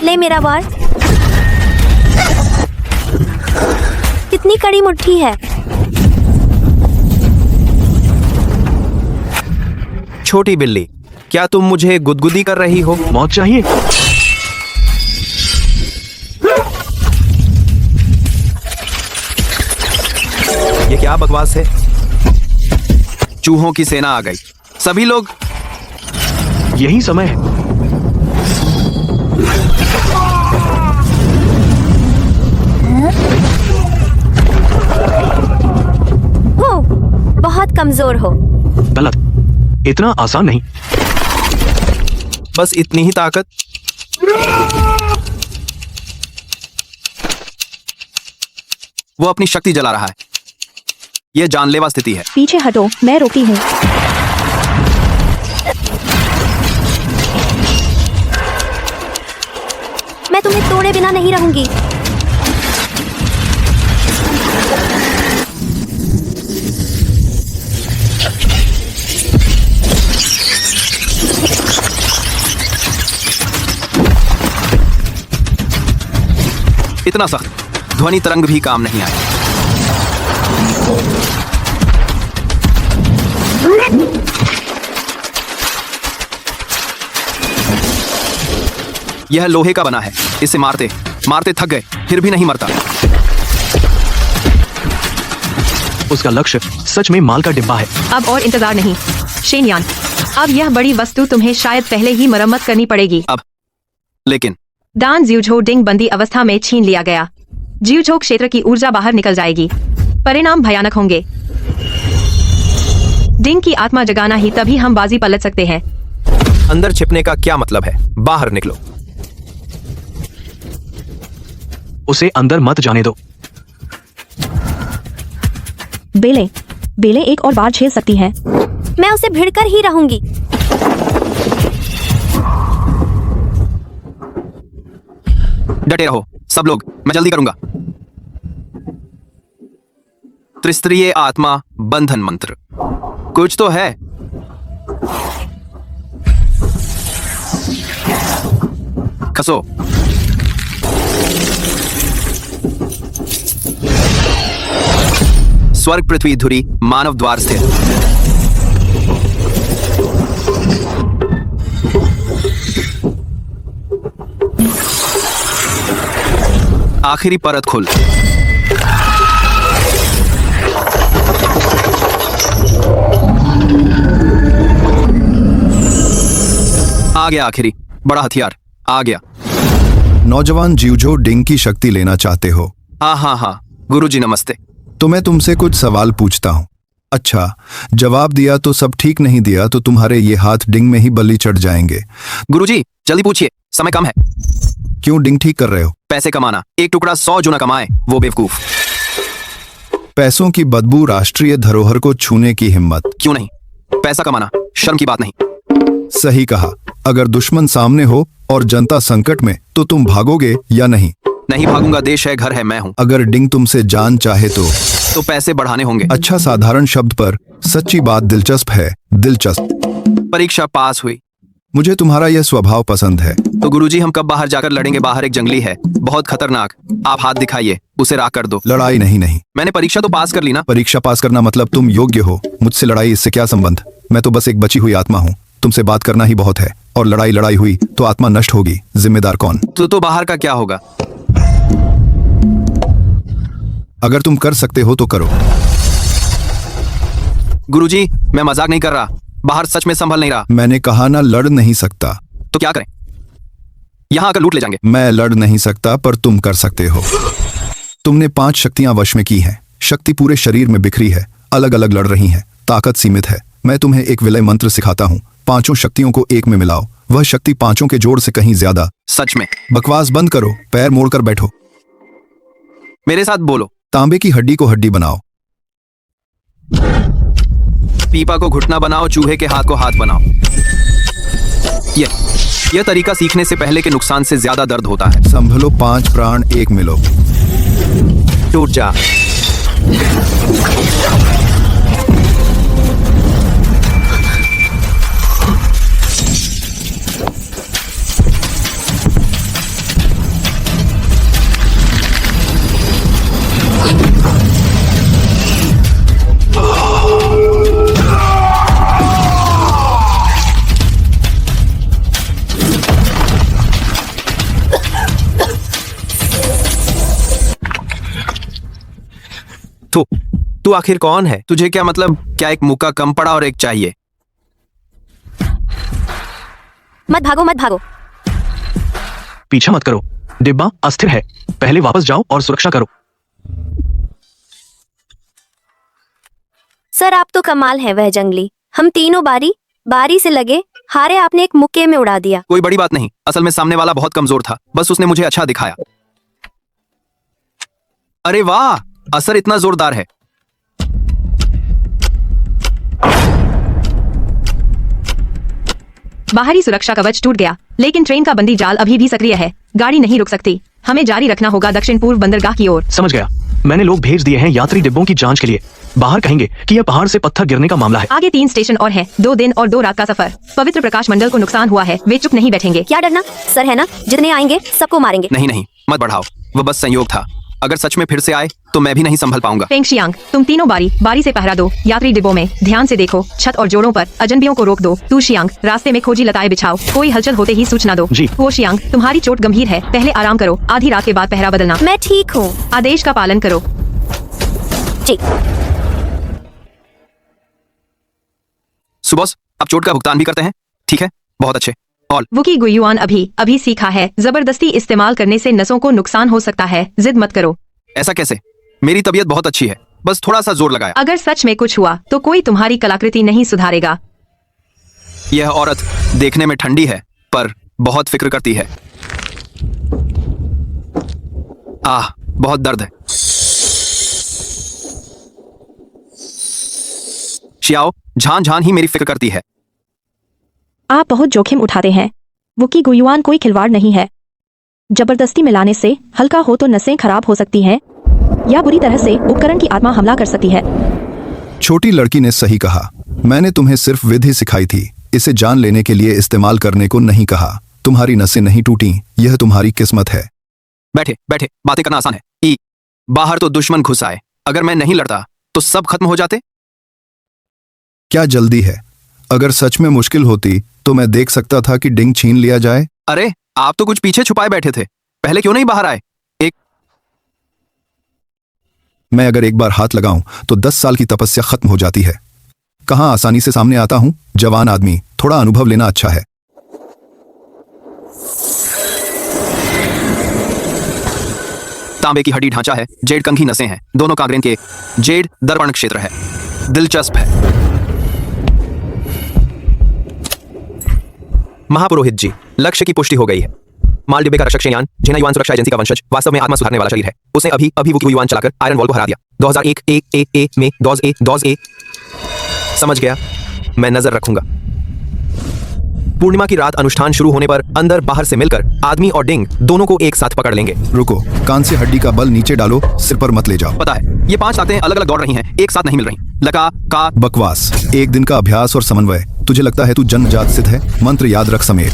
ले मेरा वार। कितनी कड़ी मुट्ठी है। छोटी बिल्ली, क्या तुम मुझे गुदगुदी कर रही हो? मौत चाहिए? ये क्या बकवास है? चूहों की सेना आ गई। सभी लोग यही समय है। हो, बहुत कमजोर हो। गलत, इतना आसान नहीं। बस इतनी ही ताकत। वो अपनी शक्ति जला रहा है। यह जानलेवा स्थिति है। पीछे हटो, मैं रोकी हूँ। मैं तुम्हें तोड़े बिना नहीं रहूंगी। इतना सख्त ध्वनि तरंग भी काम नहीं आया। यह लोहे का बना है, इसे मारते मारते थक गए, फिर भी नहीं मरता। उसका लक्ष्य सच में माल का डिब्बा है। अब और इंतजार नहीं, शेनयान। अब यह बड़ी वस्तु तुम्हें शायद पहले ही मरम्मत करनी पड़ेगी। अब लेकिन दान ज्यूझो डिंग बंदी अवस्था में छीन लिया गया। ज्यूझो क्षेत्र की ऊर्जा बाहर निकल जाएगी, परिणाम भयानक होंगे। डिंग की आत्मा जगाना ही तभी हम बाजी पलट सकते हैं। अंदर छिपने का क्या मतलब है? बाहर निकलो। उसे अंदर मत जाने दो। बेले बेले एक और बार झेल सकती है। मैं उसे भिड़कर ही रहूंगी। डटे रहो सब लोग, मैं जल्दी करूंगा। त्रिस्तरीय आत्मा बंधन मंत्र, कुछ तो है। खसो। स्वर्ग पृथ्वी धुरी मानव द्वार स्थिर। आखिरी परत खुल। आ गया आखिरी बड़ा हथियार, आ गया। नौजवान ज्यूझो डिंग की शक्ति लेना चाहते हो? हाँ, गुरुजी नमस्ते। तो मैं तुमसे कुछ सवाल पूछता हूँ। अच्छा, जवाब दिया तो सब ठीक, नहीं दिया तो तुम्हारे ये हाथ डिंग में ही बलि चढ़ जाएंगे। गुरुजी जल्दी पूछिए, समय कम है। क्यों डिंग ठीक कर रहे हो? पैसे कमाना, एक टुकड़ा 100 जो न कमाए वो बेवकूफ। पैसों की बदबू, राष्ट्रीय धरोहर को छूने की हिम्मत। क्यों नहीं, पैसा कमाना शर्म की बात नहीं। सही कहा। अगर दुश्मन सामने हो और जनता संकट में तो तुम भागोगे या नहीं? नहीं भागूंगा, देश है, घर है, मैं हूँ। अगर डिंग तुमसे जान चाहे तो पैसे बढ़ाने होंगे। अच्छा, साधारण शब्द पर सच्ची बात दिलचस्प है। दिलचस्प। परीक्षा पास हुई। मुझे तुम्हारा यह स्वभाव पसंद है। तो गुरुजी हम कब बाहर जाकर लड़ेंगे? बाहर एक जंगली है, बहुत खतरनाक। आप हाथ दिखाइए, उसे राख कर दो। लड़ाई नहीं। मैंने परीक्षा तो पास कर ली ना। परीक्षा पास करना मतलब तुम योग्य हो। मुझसे लड़ाई, इससे क्या संबंध? मैं तो बस एक बची हुई आत्मा हूँ। तुमसे बात करना ही बहुत है, और लड़ाई हुई तो आत्मा नष्ट होगी। जिम्मेदार कौन? तो बाहर का क्या होगा? अगर तुम कर सकते हो तो करो। गुरुजी मैं मजाक नहीं कर रहा, बाहर सच में संभल नहीं रहा। मैंने कहा ना, लड़ नहीं सकता। तो क्या करें? यहाँ आकर लूट ले जाएंगे। मैं लड़ नहीं सकता, पर तुम कर सकते हो। तुमने 5 शक्तियां वश में की हैं। शक्ति पूरे शरीर में बिखरी है, अलग अलग लड़ रही हैं। ताकत सीमित है। मैं तुम्हें एक विलय मंत्र सिखाता हूँ। 5 शक्तियों को एक में मिलाओ। वह शक्ति 5 के जोड़ से कहीं ज्यादा। सच में? बकवास बंद करो, पैर मोड़कर बैठो। मेरे साथ बोलो। तांबे की हड्डी को हड्डी बनाओ। पीपा को घुटना बनाओ, चूहे के हाथ को हाथ बनाओ। यह तरीका सीखने से पहले के नुकसान से ज्यादा दर्द होता है। संभलो, 5 प्राण एक मिलो। टूट जा। तू आखिर कौन है? तुझे क्या मतलब? क्या एक मुक्का कम पड़ा और एक चाहिए? मत भागो। पीछा मत करो, डिब्बा अस्थिर है। पहले वापस जाओ और सुरक्षा करो। सर आप तो कमाल है। वह जंगली, हम तीनों बारी से लगे, हारे, आपने एक मुक्के में उड़ा दिया। कोई बड़ी बात नहीं, असल में सामने वाला बहुत कमजोर था, बस उसने मुझे अच्छा दिखाया। अरे वाह, असर इतना जोरदार है। बाहरी सुरक्षा कवच टूट गया, लेकिन ट्रेन का बंदी जाल अभी भी सक्रिय है। गाड़ी नहीं रुक सकती। हमें जारी रखना होगा दक्षिण पूर्व बंदरगाह की ओर। समझ गया। मैंने लोग भेज दिए हैं यात्री डिब्बों की जांच के लिए। बाहर कहेंगे कि यह पहाड़ से पत्थर गिरने का मामला है। आगे 3 स्टेशन और हैं। 2 दिन और 2 रात का सफर। पवित्र प्रकाश मंडल को नुकसान हुआ है, वे चुप नहीं बैठेंगे। क्या डरना सर, है ना? जितने आएंगे सबको मारेंगे। नहीं, मत बढ़ाओ, वह बस संयोग था। अगर सच में फिर से आए तो मैं भी नहीं संभल पाऊंगा। फेंग शियांग, तुम तीनों बारी से पहरा दो। यात्री डिब्बों में ध्यान से देखो, छत और जोड़ों पर अजनबियों को रोक दो। तू शियांग, रास्ते में खोजी लताएं बिछाओ, कोई हलचल होते ही सूचना दो। जी। वो शियांग, तुम्हारी चोट गंभीर है, पहले आराम करो, आधी रात के बाद पहरा बदलना। मैं ठीक हूँ। आदेश का पालन करो। जी। सुबॉस, अब चोट का भुगतान भी करते हैं? ठीक है, बहुत अच्छे। और वुकी गुयुआन अभी सीखा है, जबरदस्ती इस्तेमाल करने से नसों को नुकसान हो सकता है, जिद मत करो। ऐसा कैसे? मेरी तबीयत बहुत अच्छी है, बस थोड़ा सा जोर लगाया। अगर सच में कुछ हुआ तो कोई तुम्हारी कलाकृति नहीं सुधारेगा। यह औरत देखने में ठंडी है, पर बहुत फिक्र करती है। बहुत दर्द है। शियाओ, झान ही मेरी फिक्र करती है। आप बहुत जोखिम उठाते हैं। वुकी गुयुआन कोई खिलवाड़ नहीं है। जबरदस्ती मिलाने से हल्का हो तो नसें खराब हो सकती हैं, या बुरी तरह से उपकरण की आत्मा हमला कर सकती है। छोटी लड़की ने सही कहा। मैंने तुम्हें सिर्फ विधि सिखाई थी, इसे जान लेने के लिए इस्तेमाल करने को नहीं कहा। तुम्हारी नसें नहीं टूटी, यह तुम्हारी किस्मत है। बैठे बातें करना आसान है। बाहर तो दुश्मन घुस आए, अगर मैं नहीं लड़ता तो सब खत्म हो जाते। क्या जल्दी है? अगर सच में मुश्किल होती तो मैं देख सकता था कि डिंग छीन लिया जाए। अरे आप तो कुछ पीछे छुपाए बैठे थे, पहले क्यों नहीं बाहर आए? मैं अगर एक बार हाथ लगाऊं तो 10 साल की तपस्या खत्म हो जाती है। कहां आसानी से सामने आता हूं। जवान आदमी, थोड़ा अनुभव लेना अच्छा है। तांबे की हड्डी ढांचा है, जेड कंघी नसें हैं, दोनों कांगरेन के जेड दर्पण क्षेत्र है। दिलचस्प है। महापुरोहित जी, लक्ष्य की पुष्टि हो गई है। माल डिब्बे का रक्षक शेयान, जिन्हें युवान सुरक्षा एजेंसी का वंशज, वास्तव में आत्मा सुधारने वाला शरीर है। उसने अभी वुकी युवान चलाकर आयरन वॉल को हरा दिया। 2001 में डॉज ए। समझ गया, मैं नजर रखूंगा। पूर्णिमा की रात अनुष्ठान शुरू होने पर अंदर बाहर से मिलकर आदमी और डिंग दोनों को एक साथ पकड़ लेंगे। रुको, कान से हड्डी का बल नीचे डालो, सिर पर मत ले जाओ। पता है, ये 5 ताकतें अलग अलग दौड़ रही हैं, एक साथ नहीं मिल रही। लका का बकवास। एक दिन का अभ्यास और समन्वय। तुझे लगता है तू जन्मजात सिद्ध है? मंत्र याद रख समेट।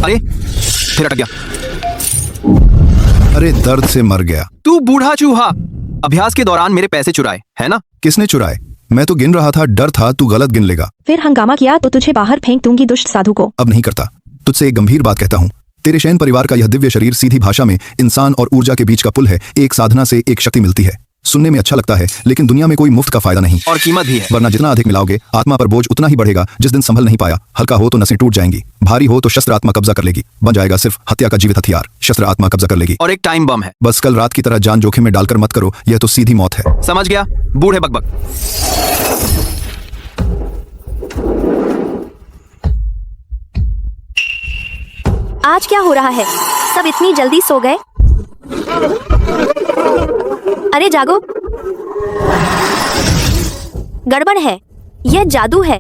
अरे फिर अटक गया। अरे दर्द से मर गया। तू बूढ़ा चूहा, अभ्यास के दौरान मेरे पैसे चुराए है ना? किसने चुराए? मैं तो गिन रहा था, डर था तू गलत गिन लेगा। फिर हंगामा किया तो तुझे बाहर फेंक दूंगी दुष्ट साधु को। अब नहीं करता। तुझसे एक गंभीर बात कहता हूँ। तेरे शयन परिवार का यह दिव्य शरीर सीधी भाषा में इंसान और ऊर्जा के बीच का पुल है। एक साधना से एक शक्ति मिलती है। सुनने में अच्छा लगता है, लेकिन दुनिया में कोई मुफ्त का फायदा नहीं और कीमत भी है। वरना जितना अधिक मिलाओगे आत्मा पर बोझ उतना ही बढ़ेगा। जिस दिन संभल नहीं पाया, हल्का हो तो नसें टूट जाएंगी, भारी हो तो शस्त्र आत्मा कब्जा कर लेगी, बन जाएगा सिर्फ हत्या का जीवित हथियार। शस्त्र आत्मा कब्जा कर लेगी। और एक टाइम बम है। बस कल रात की तरह जान जोखिम में डालकर मत करो, यह तो सीधी मौत है। समझ गया बूढ़े बकबक। आज क्या हो रहा है? सब इतनी जल्दी सो गए? अरे जागो, गड़बड़ है, यह जादू है।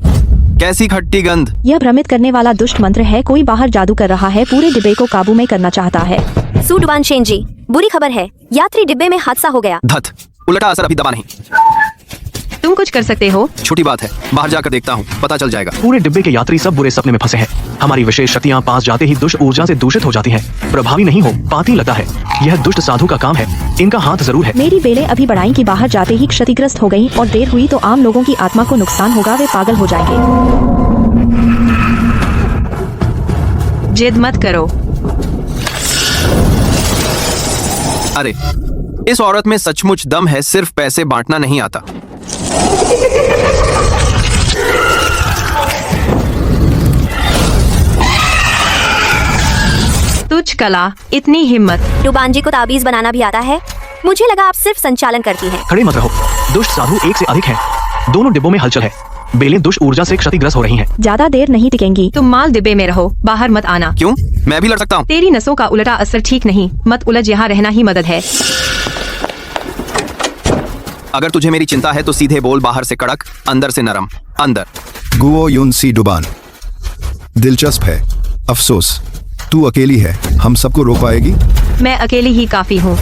कैसी खट्टी गंध। यह भ्रमित करने वाला दुष्ट मंत्र है। कोई बाहर जादू कर रहा है, पूरे डिब्बे को काबू में करना चाहता है। सूडवान शेन जी, बुरी खबर है, यात्री डिब्बे में हादसा हो गया। धत, उल्टा असर अभी दबा नहीं। तुम कुछ कर सकते हो? छोटी बात है, बाहर जाकर देखता हूँ, पता चल जाएगा। पूरे डिब्बे के यात्री सब बुरे सपने में फंसे हैं। हमारी विशेष शक्तियाँ पास जाते ही दुष्ट ऊर्जा से दूषित हो जाती हैं। प्रभावी नहीं हो पाती लगता है। यह दुष्ट साधु का काम है, इनका हाथ जरूर है। मेरी बेलें अभी बढ़ाई कि बाहर जाते ही क्षतिग्रस्त हो गई और देर हुई तो आम लोगों की आत्मा को नुकसान होगा, वे पागल हो जाएंगे। जिद मत करो। अरे इस औरत में सचमुच दम है, सिर्फ पैसे बांटना नहीं आता। तुझ कला, इतनी हिम्मत। डुबान जी को ताबीज बनाना भी आता है? मुझे लगा आप सिर्फ संचालन करती हैं। खड़े मत रहो, दुष्ट साधु एक से अधिक हैं। दोनों डिब्बों में हलचल है। बेलें दुष्ट ऊर्जा से क्षतिग्रस्त हो रही हैं। ज्यादा देर नहीं टिकेंगी। तुम माल डिब्बे में रहो, बाहर मत आना। क्यों? मैं भी लड़ सकता हूँ। तेरी नसों का उल्टा असर ठीक नहीं, मत उलझ, यहाँ रहना ही मदद है। अगर तुझे मेरी चिंता है तो सीधे बोल, बाहर से कड़क, अंदर से नरम। अंदर। गुओ युन सी डुबान। दिलचस्प है, अफसोस तू अकेली है। हम सबको रोक पाएगी? मैं अकेली ही काफी हूँ।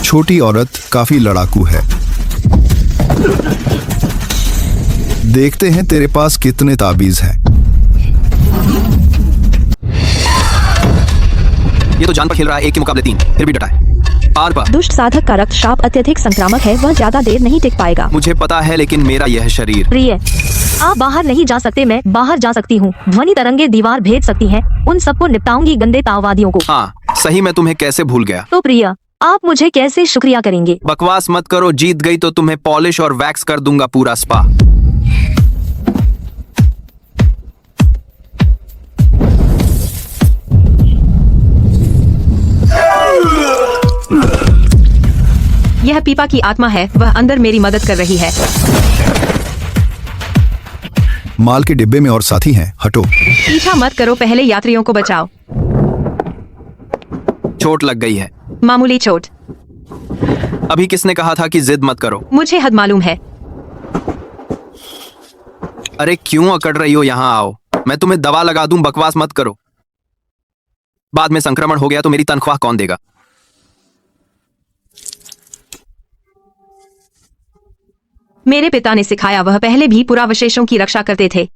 छोटी औरत काफी लड़ाकू है। देखते हैं तेरे पास कितने ताबीज हैं। ये तो जान पर खेल रहा है, 1 के मुकाबले 3, फिर भी डटा है। पार पा। दुष्ट साधक का रक्त शाप अत्यधिक संक्रामक है, वह ज्यादा देर नहीं टिक पाएगा। मुझे पता है, लेकिन मेरा यह शरीर। प्रिय, आप बाहर नहीं जा सकते, मैं बाहर जा सकती हूँ। ध्वनि तरंगे दीवार भेज सकती हैं, उन सबको निपटाऊंगी, गंदे ताववादियों को। हाँ सही, मैं तुम्हें कैसे भूल गया। तो प्रिय, आप मुझे कैसे शुक्रिया करेंगे? बकवास मत करो, जीत गई तो तुम्हें पॉलिश और वैक्स कर दूंगा पूरा स्पा। यह पीपा की आत्मा है, वह अंदर मेरी मदद कर रही है। माल के डिब्बे में और साथी हैं, हटो। पीछा मत करो, पहले यात्रियों को बचाओ। चोट लग गई है। मामूली चोट। अभी किसने कहा था कि जिद मत करो? मुझे हद मालूम है। अरे क्यों अकड़ रही हो? यहाँ आओ, मैं तुम्हें दवा लगा दूं। बकवास मत करो, बाद में संक्रमण हो गया तो मेरी तनख्वाह कौन देगा? मेरे पिता ने सिखाया, वह पहले भी पुरावशेषों की रक्षा करते थे।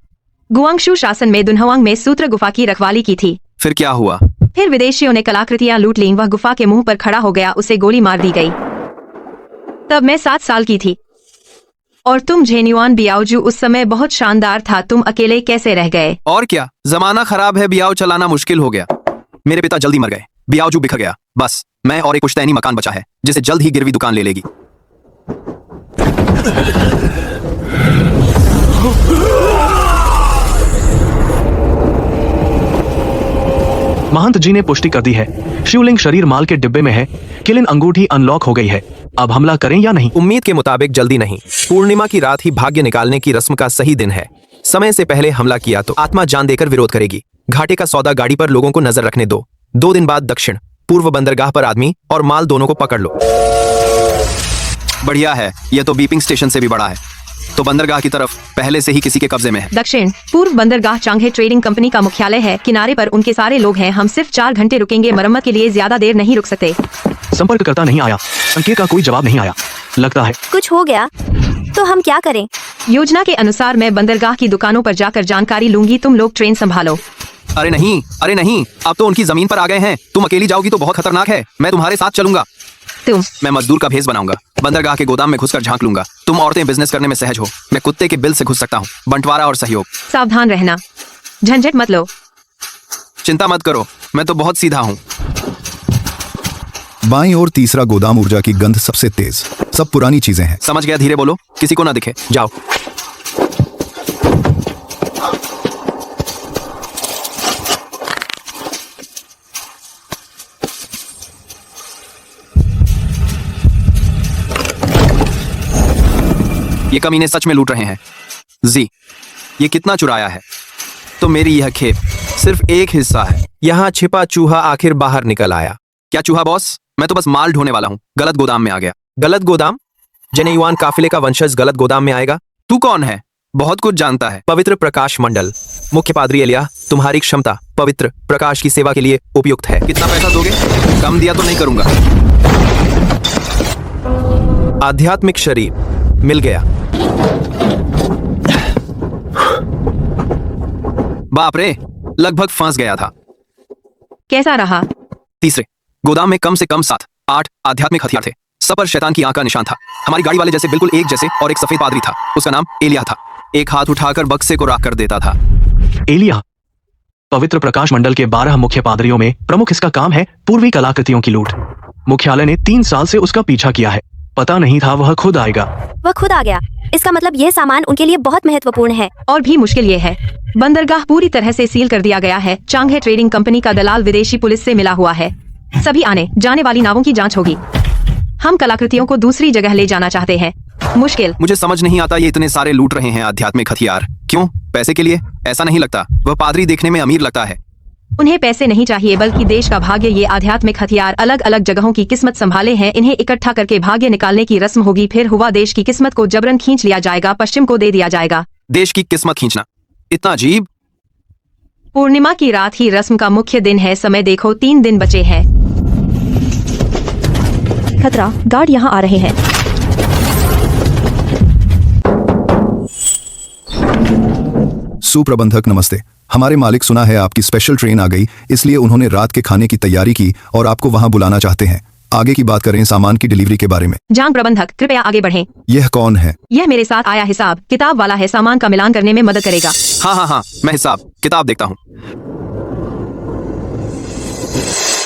गुआंगशु शासन में दुनहुआंग में सूत्र गुफा की रखवाली की थी। फिर क्या हुआ? फिर विदेशियों ने कलाकृतियां लूट लीं, वह गुफा के मुंह पर खड़ा हो गया, उसे गोली मार दी गई। तब मैं 7 साल की थी। और तुम झेन्युआन बियाओजू उस समय बहुत शानदार था, तुम अकेले कैसे रह गए? और क्या, जमाना खराब है, बियाओ चलाना मुश्किल हो गया। मेरे पिता जल्दी मर गए, बियाओजू बिखर गया। बस मैं और एक पुश्तैनी मकान बचा है, जिसे जल्द ही गिरवी दुकान ले लेगी। महंत जी ने पुष्टि कर दी है। शिवलिंग शरीर माल के डिब्बे में है। किलिन अंगूठी अनलॉक हो गई है। अब हमला करें या नहीं? उम्मीद के मुताबिक जल्दी नहीं। पूर्णिमा की रात ही भाग्य निकालने की रस्म का सही दिन है। समय से पहले हमला किया तो आत्मा जान देकर विरोध करेगी। घाटे का सौदा गाड़ी पर लोगों को नजर रखने दो। 2 दिन बाद दक्षिण पूर्व बंदरगाह पर आदमी और माल दोनों को पकड़ लो। बढ़िया है, यह तो बीपिंग स्टेशन से भी बड़ा है। तो बंदरगाह की तरफ पहले से ही किसी के कब्जे में है। दक्षिण पूर्व बंदरगाह चांगे ट्रेडिंग कंपनी का मुख्यालय है। किनारे पर उनके सारे लोग हैं। हम सिर्फ 4 घंटे रुकेंगे। मरम्मत के लिए ज्यादा देर नहीं रुक सकते। संपर्ककर्ता नहीं आया। संकेत का कोई जवाब नहीं आया। लगता है कुछ हो गया। तो हम क्या करें? योजना के अनुसार मैं बंदरगाह की दुकानों पर जाकर जानकारी लूंगी। तुम लोग ट्रेन संभालो। अरे नहीं, अब तो उनकी जमीन पर आ गए हैं। तुम अकेली जाओगी तो बहुत खतरनाक है। मैं तुम्हारे साथ चलूंगा। मैं मजदूर का भेष बनाऊंगा। बंदरगाह के गोदाम में घुसकर झांक लूंगा। तुम औरतें बिजनेस करने में सहज हो। मैं कुत्ते के बिल से घुस सकता हूँ। बंटवारा और सहयोग। सावधान रहना, झंझट मत लो। चिंता मत करो, मैं तो बहुत सीधा हूँ। बाईं ओर तीसरा गोदाम, ऊर्जा की गंध सबसे तेज। सब पुरानी चीजें हैं। समझ गया, धीरे बोलो, किसी को ना दिखे। जाओ। ये कमीने सच में लूट रहे हैं। जी, ये कितना चुराया है? तो मेरी यह खेप सिर्फ एक हिस्सा है। यहाँ छिपा चूहा आखिर बाहर निकल आया। क्या चूहा बॉस? मैं तो बस माल ढोने वाला हूँ। गलत गोदाम में आ गया। गलत गोदाम? जनेयुआन काफिले का वंशज गलत गोदाम में आएगा? तू कौन है? बहुत कुछ जानता है। पवित्र प्रकाश मंडल। मुख्य पादरी एलिया, तुम्हारी क्षमता पवित्र प्रकाश की सेवा के लिए उपयुक्त है। कितना पैसा दोगे? कम दिया तो नहीं करूंगा। आध्यात्मिक शरीर मिल गया। बाप रे, लगभग फंस गया था। कैसा रहा? तीसरे गोदाम में कम से कम 7-8 आध्यात्मिक हथियार थे। सब पर शैतान की आंख का निशान था। हमारी गाड़ी वाले जैसे बिल्कुल एक जैसे, और एक सफेद पादरी था। उसका नाम एलिया था। एक हाथ उठाकर बक्से को राख कर देता था। एलिया पवित्र प्रकाश मंडल के 12 मुख्य पादरियों में प्रमुख। इसका काम है पूर्वी कलाकृतियों की लूट। मुख्यालय ने 3 साल से उसका पीछा किया है। पता नहीं था वह खुद आएगा। वह खुद आ गया। इसका मतलब यह सामान उनके लिए बहुत महत्वपूर्ण है। और भी मुश्किल ये है, बंदरगाह पूरी तरह से सील कर दिया गया है। चांगे ट्रेडिंग कंपनी का दलाल विदेशी पुलिस से मिला हुआ है। सभी आने जाने वाली नावों की जांच होगी। हम कलाकृतियों को दूसरी जगह ले जाना चाहते हैं। मुश्किल। मुझे समझ नहीं आता, ये इतने सारे लूट रहे हैं आध्यात्मिक हथियार। क्यों? पैसे के लिए? ऐसा नहीं लगता। वह पादरी देखने में अमीर लगता है। उन्हें पैसे नहीं चाहिए, बल्कि देश का भाग्य। ये आध्यात्मिक हथियार अलग अलग जगहों की किस्मत संभाले हैं। इन्हें इकट्ठा करके भाग्य निकालने की रस्म होगी। फिर हुआ देश की किस्मत को जबरन खींच लिया जाएगा। पश्चिम को दे दिया जाएगा। देश की किस्मत खींचना इतना अजीब। पूर्णिमा की रात ही रस्म का मुख्य दिन है। समय देखो, 3 दिन बचे हैं। खतरा, गार्ड यहाँ आ रहे हैं। सुप्रबंधक नमस्ते। हमारे मालिक सुना है आपकी स्पेशल ट्रेन आ गई, इसलिए उन्होंने रात के खाने की तैयारी की और आपको वहां बुलाना चाहते हैं। आगे की बात करें सामान की डिलीवरी के बारे में। जांग प्रबंधक, कृपया आगे बढ़ें। यह कौन है? यह मेरे साथ आया हिसाब किताब वाला है। सामान का मिलान करने में मदद करेगा। हाँ, मैं हिसाब किताब देखता हूँ।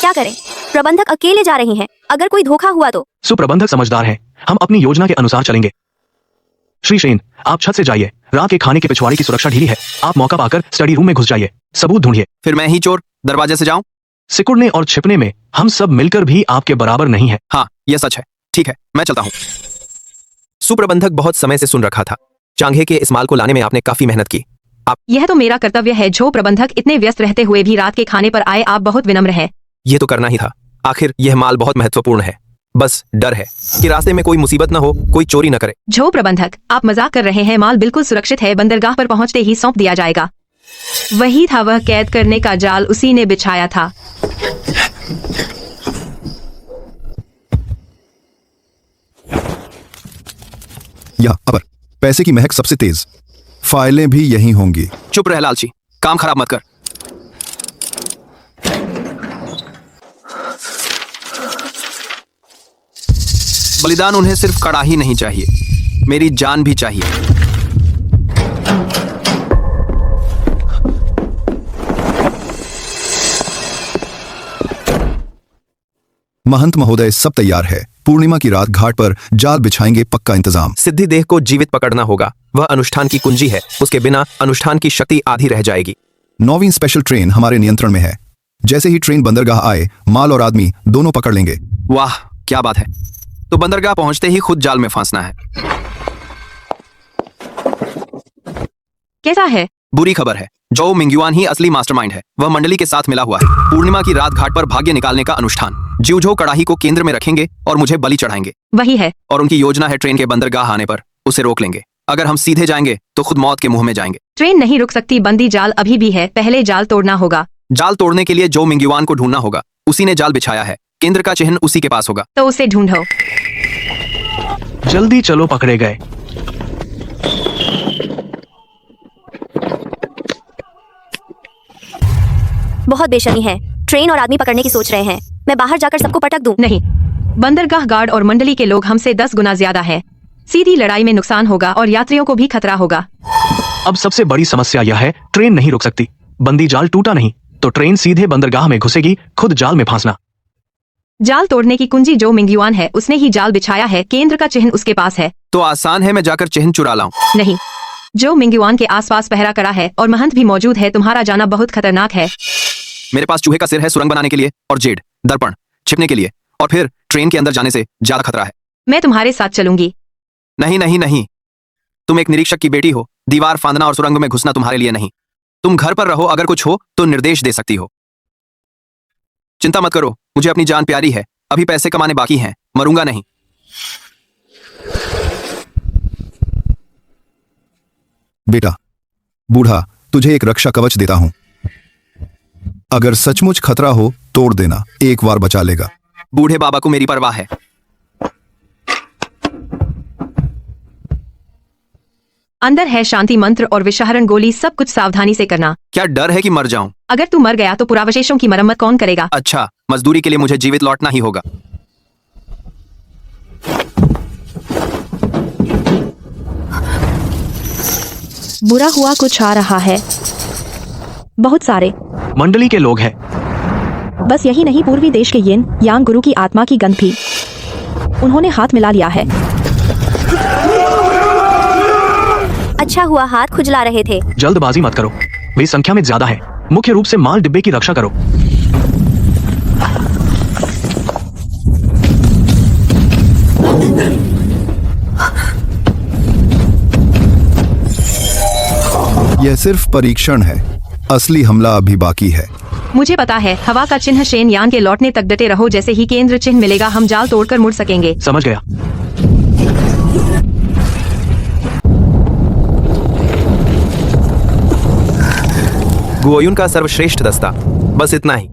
क्या करें? प्रबंधक अकेले जा रही हैं। अगर कोई धोखा हुआ तो? सुप्रबंधक समझदार है। हम अपनी योजना के अनुसार चलेंगे। श्री शेन, आप छत से जाइए। रात के खाने के पिछवाड़े की सुरक्षा ढीली है। आप मौका पाकर स्टडी रूम में घुस जाइए। सबूत ढूंढिए। फिर मैं ही चोर दरवाजे से जाऊं? सिकुड़ने और छिपने में हम सब मिलकर भी आपके बराबर नहीं है। हाँ, यह सच है। ठीक है, मैं चलता हूँ। सुप्रबंधक बहुत समय से सुन रखा था। चांगे के इस माल को लाने में आपने काफी मेहनत की। यह तो मेरा कर्तव्य है। जो प्रबंधक इतने व्यस्त रहते हुए भी रात के खाने पर आए, आप बहुत विनम्र हैं। ये तो करना ही था। आखिर यह माल बहुत महत्वपूर्ण है। बस डर है कि रास्ते में कोई मुसीबत न हो, कोई चोरी न करे। जो प्रबंधक, आप मजाक कर रहे हैं। माल बिल्कुल सुरक्षित है। बंदरगाह पर पहुंचते ही सौंप दिया जाएगा। वही था वह कैद करने का जाल, उसी ने बिछाया था। या अबर, पैसे की महक सबसे तेज। फाइलें भी यहीं होंगी। चुप रह लालची, काम खराब मत कर। बलिदान उन्हें सिर्फ कड़ाही नहीं चाहिए, मेरी जान भी चाहिए। महंत महोदय, सब तैयार है। पूर्णिमा की रात घाट पर जाल बिछाएंगे, पक्का इंतजाम। सिद्धि देह को जीवित पकड़ना होगा। वह अनुष्ठान की कुंजी है। उसके बिना अनुष्ठान की शक्ति आधी रह जाएगी। 9वीं स्पेशल ट्रेन हमारे नियंत्रण में है। जैसे ही ट्रेन बंदरगाह आए माल और आदमी दोनों पकड़ लेंगे। वाह क्या बात है। तो बंदरगाह पहुंचते ही खुद जाल में फंसना है। कैसा है? बुरी खबर है, जो मिंगयुआन ही असली मास्टरमाइंड है। वह मंडली के साथ मिला हुआ है। पूर्णिमा की रात घाट पर भाग्य निकालने का अनुष्ठान। ज्यूझो कड़ाही को केंद्र में रखेंगे और मुझे बलि चढ़ाएंगे। वही है। और उनकी योजना है ट्रेन के बंदरगाह आने पर उसे रोक लेंगे। अगर हम सीधे जाएंगे तो खुद मौत के मुंह में जाएंगे। ट्रेन नहीं रुक सकती, बंदी जाल अभी भी है, पहले जाल तोड़ना होगा। जाल तोड़ने के लिए जो मिंगयुआन को ढूंढना होगा, उसी ने जाल बिछाया है। केंद्र का चिन्ह उसी के पास होगा। तो उसे ढूंढो। जल्दी चलो, पकड़े गए। बहुत बेशर्मी है, ट्रेन और आदमी पकड़ने की सोच रहे हैं। मैं बाहर जाकर सबको पटक दूं। नहीं, बंदरगाह गार्ड और मंडली के लोग हमसे 10 गुना ज्यादा है। सीधी लड़ाई में नुकसान होगा और यात्रियों को भी खतरा होगा। अब सबसे बड़ी समस्या यह है, ट्रेन नहीं रुक सकती। बंदी जाल टूटा नहीं तो ट्रेन सीधे बंदरगाह में घुसेगी, खुद जाल में फंसना। जाल तोड़ने की कुंजी जो मिंगयुआन है, उसने ही जाल बिछाया है। केंद्र का चिन्ह उसके पास है। तो आसान है, मैं जाकर चिन्ह चुरा लाऊं। नहीं, जो मिंगयुआन के आसपास पहरा कड़ा है और महंत भी मौजूद है। तुम्हारा जाना बहुत खतरनाक है। मेरे पास चूहे का सिर है सुरंग बनाने के लिए, और जेड दर्पण छिपने के लिए, और फिर ट्रेन के अंदर जाने से ज्यादा खतरा है। मैं तुम्हारे साथ चलूंगी। नहीं नहीं नहीं, तुम एक निरीक्षक की बेटी हो। दीवार फांदना और सुरंग में घुसना तुम्हारे लिए नहीं। तुम घर पर रहो, अगर कुछ हो तो निर्देश दे सकती हो। चिंता मत करो, मुझे अपनी जान प्यारी है। अभी पैसे कमाने बाकी हैं, मरूंगा नहीं। बेटा बूढ़ा, तुझे एक रक्षा कवच देता हूं। अगर सचमुच खतरा हो तोड़ देना, एक बार बचा लेगा। बूढ़े बाबा को मेरी परवाह है। अंदर है शांति मंत्र और विषहरण गोली। सब कुछ सावधानी से करना। क्या डर है कि मर जाऊं? अगर तू मर गया तो पुरावशेषों की मरम्मत कौन करेगा? अच्छा, मजदूरी के लिए मुझे जीवित लौटना ही होगा। बुरा हुआ कुछ आ रहा है। बहुत सारे मंडली के लोग हैं। बस यही नहीं, पूर्वी देश के येन यांग गुरु की आत्मा की गंध भी उन्होंने हाथ मिला लिया है। अच्छा हुआ हाथ खुजला रहे थे। जल्दबाजी मत करो, वे संख्या में ज्यादा है। मुख्य रूप से माल डिब्बे की रक्षा करो। यह सिर्फ परीक्षण है, असली हमला अभी बाकी है। मुझे पता है। हवा का चिन्ह शेन यान के लौटने तक डटे रहो। जैसे ही केंद्र चिन्ह मिलेगा, हम जाल तोड़कर मुड़ सकेंगे। समझ गया। गुओयुन का सर्वश्रेष्ठ दस्ता, बस इतना ही।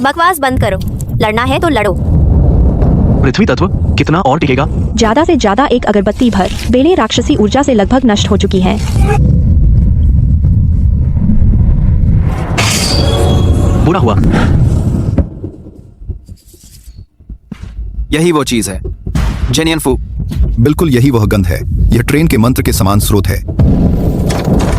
बकवास बंद करो, लड़ना है तो लड़ो। पृथ्वी तत्व कितना और टिकेगा? ज्यादा से ज्यादा एक अगरबत्ती भर। बेलें राक्षसी ऊर्जा से लगभग नष्ट हो चुकी हैं। बुरा हुआ। यही वो चीज है, जेनियन फू। बिल्कुल यही वह गंध है। यह ट्रेन के मंत्र के समान स्रोत है।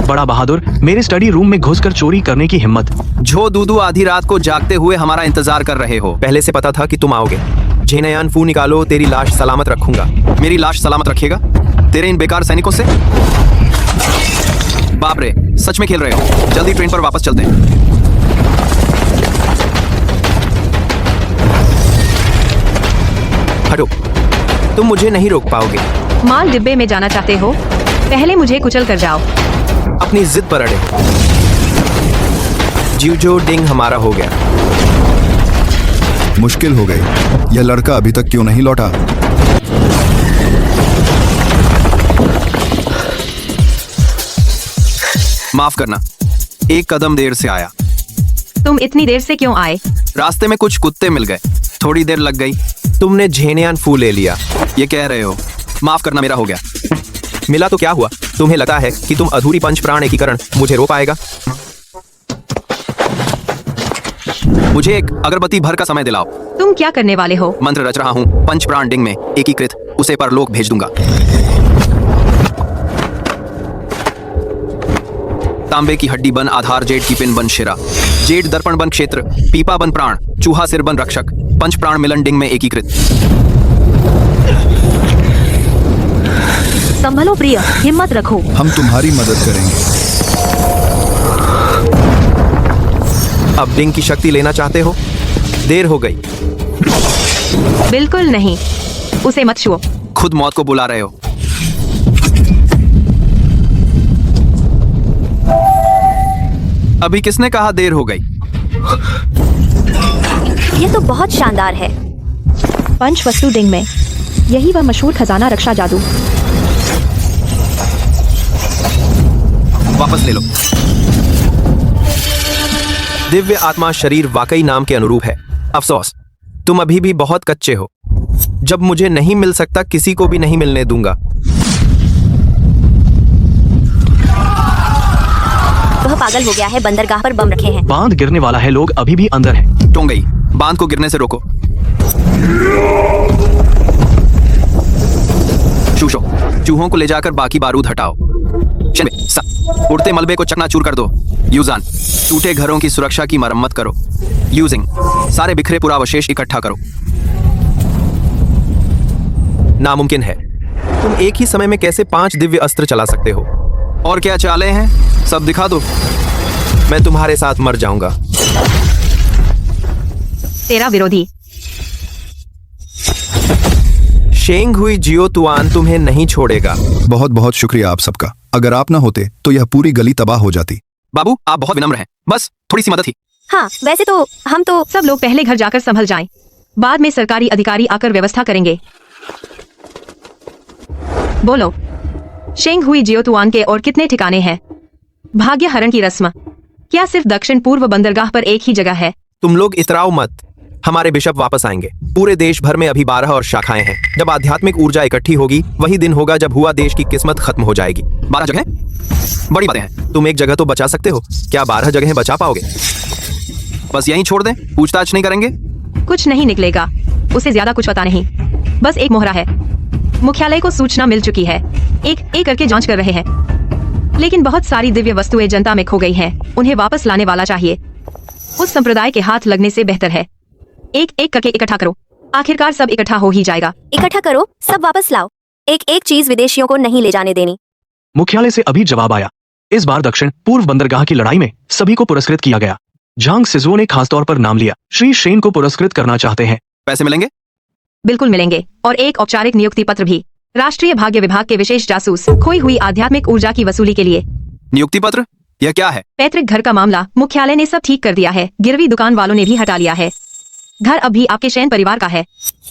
बड़ा बहादुर, मेरे स्टडी रूम में घुसकर चोरी करने की हिम्मत। झो दूदू आधी रात को जागते हुए हमारा इंतजार कर रहे हो। पहले से पता था कि तुम आओगे। झेनयान फू निकालो, तेरी लाश सलामत रखूंगा। मेरी लाश सलामत रखेगा तेरे इन बेकार सैनिकों से? बाप रे, सच में खेल रहे हो? जल्दी ट्रेन पर वापस चलते हैं। हटो, तुम मुझे नहीं रोक पाओगे। माल डिब्बे में जाना चाहते हो? पहले मुझे कुचल कर जाओ। अपनी जिद पर अड़े। ज्यूझो डिंग हमारा हो गया। मुश्किल हो गई। यह लड़का अभी तक क्यों नहीं लौटा? माफ करना, एक कदम देर से आया। तुम इतनी देर से क्यों आए? रास्ते में कुछ कुत्ते मिल गए, थोड़ी देर लग गई। तुमने झेनयान फू ले लिया। ये कह रहे हो? माफ करना, मेरा हो गया। मिला तो क्या हुआ? तुम्हें लगता है कि तुम अधूरी पंच प्राण एकीकरण मुझे रो पाएगा? मुझे एक अगरबत्ती भर का समय दिलाओ। तुम क्या करने वाले हो? मंत्र रच रहा हूँ। पंच प्राण डिंग में एकीकृत, उसे परलोक भेज दूंगा। तांबे की हड्डी बन आधार, जेड की पिन बन शिरा, जेड दर्पण बन क्षेत्र, पीपा बन प्राण, चूहा सिर बन रक्षक, पंच प्राण मिलन डिंग में एकीकृत। संभलो प्रिय, हिम्मत रखो। हम तुम्हारी मदद करेंगे। अब डिंग की शक्ति लेना चाहते हो? देर हो गई। बिल्कुल नहीं, उसे मत छुओ। खुद मौत को बुला रहे हो। अभी किसने कहा देर हो गई? ये तो बहुत शानदार है। पंच वस्तु डिंग में यही वह मशहूर खजाना रक्षा जादू। वापस ले लो। दिव्य आत्मा शरीर वाकई नाम के अनुरूप है। अफसोस, तुम अभी भी बहुत कच्चे हो। जब मुझे नहीं मिल सकता, किसी को भी नहीं मिलने दूंगा। वह पागल हो गया है, बंदरगाह पर बम रखे हैं। बांध गिरने वाला है, लोग अभी भी अंदर हैं। टोंगई, बांध को गिरने से रोको। चूशो, चूहों को ले जाकर बाकी बारूद हटाओ। उड़ते मलबे को चकनाचूर कर दो। यूजान, टूटे घरों की सुरक्षा की मरम्मत करो। यूजिंग, सारे बिखरे पुरावशेष इकट्ठा करो। नामुमकिन है। तुम एक ही समय में कैसे 5 दिव्य अस्त्र चला सकते हो? और क्या चाले हैं, सब दिखा दो। मैं तुम्हारे साथ मर जाऊंगा। तेरा विरोधी। शेंग हुई जियो तुआन तुम्हें नहीं छोड़ेगा। बहुत बहुत शुक्रिया आप सबका। अगर आप ना होते तो यह पूरी गली तबाह हो जाती। बाबू, आप बहुत विनम्र हैं। बस थोड़ी सी मदद थी। हाँ, वैसे तो हम तो सब लोग पहले घर जाकर संभल जाएं। बाद में सरकारी अधिकारी आकर व्यवस्था करेंगे। बोलो, शेंग हुई जियोतुआन के और कितने ठिकाने हैं? भाग्य हरण की रस्म क्या सिर्फ दक्षिण पूर्व बंदरगाह पर एक ही जगह है? तुम लोग इतराओ मत। हमारे बिशप वापस आएंगे। पूरे देश भर में अभी 12 और शाखाएं हैं। जब आध्यात्मिक ऊर्जा इकट्ठी होगी, वही दिन होगा जब हुआ देश की किस्मत खत्म हो जाएगी। 12 जगह? बड़ी बातें हैं। तुम एक जगह तो बचा सकते हो, क्या 12 जगह बचा पाओगे? बस यहीं छोड़ दें, पूछताछ नहीं करेंगे? कुछ नहीं निकलेगा। उसे ज्यादा कुछ पता नहीं। बस एक मोहरा है। मुख्यालय को सूचना मिल चुकी है। एक एक करके जांच कर रहे हैं। लेकिन बहुत सारी दिव्य वस्तुएं जनता में खो गई हैं। उन्हें वापस लाने वाला चाहिए। उस संप्रदाय के हाथ लगने से बेहतर है। एक एक करके इकट्ठा करो। आखिरकार सब इकट्ठा हो ही जाएगा। इकट्ठा करो, सब वापस लाओ। एक एक चीज विदेशियों को नहीं ले जाने देनी। मुख्यालय से अभी जवाब आया। इस बार दक्षिण पूर्व बंदरगाह की लड़ाई में सभी को पुरस्कृत किया गया। झांग सिजुओ ने खासतौर पर नाम लिया। श्री शेन को पुरस्कृत करना चाहते हैं। पैसे मिलेंगे? बिल्कुल मिलेंगे, और एक औपचारिक नियुक्ति पत्र भी। राष्ट्रीय भाग्य विभाग के विशेष जासूस खोई हुई आध्यात्मिक ऊर्जा की वसूली के लिए। नियुक्ति पत्र? यह क्या है? पैतृक घर का मामला मुख्यालय ने सब ठीक कर दिया है। गिरवी दुकान वालों ने भी हटा लिया है। घर अब भी आपके शैन परिवार का है।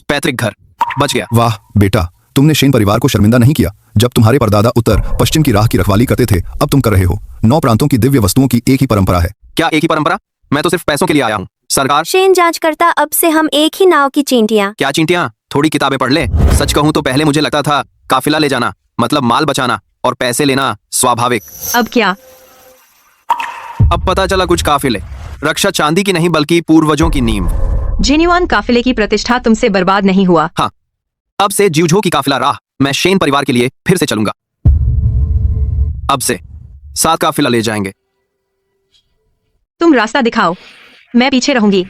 पैतृक घर बच गया। वाह बेटा, तुमने शेन परिवार को शर्मिंदा नहीं किया। जब तुम्हारे परदादा उत्तर पश्चिम की राह की रखवाली करते थे, अब तुम कर रहे हो। 9 प्रांतों की दिव्य वस्तुओं की एक ही परंपरा है। क्या एक ही परंपरा? मैं तो सिर्फ पैसों के लिए आया हूँ। सरकार, शेन जांच करता, अब से हम एक ही नाव की चींटियां। क्या चींटियां? थोड़ी किताबें पढ़ ले। सच कहूँ तो पहले मुझे लगता था काफिला ले जाना मतलब माल बचाना और पैसे लेना स्वाभाविक। अब क्या? अब पता चला कुछ काफिले रक्षा चांदी की नहीं बल्कि पूर्वजों की नींव। जेन्युआन काफिले की प्रतिष्ठा तुमसे बर्बाद नहीं हुआ। हाँ, अब से जिउझो की काफिला राह मैं शेन परिवार के लिए फिर से चलूंगा। अब से 7 काफिला ले जाएंगे। तुम रास्ता दिखाओ, मैं पीछे रहूंगी।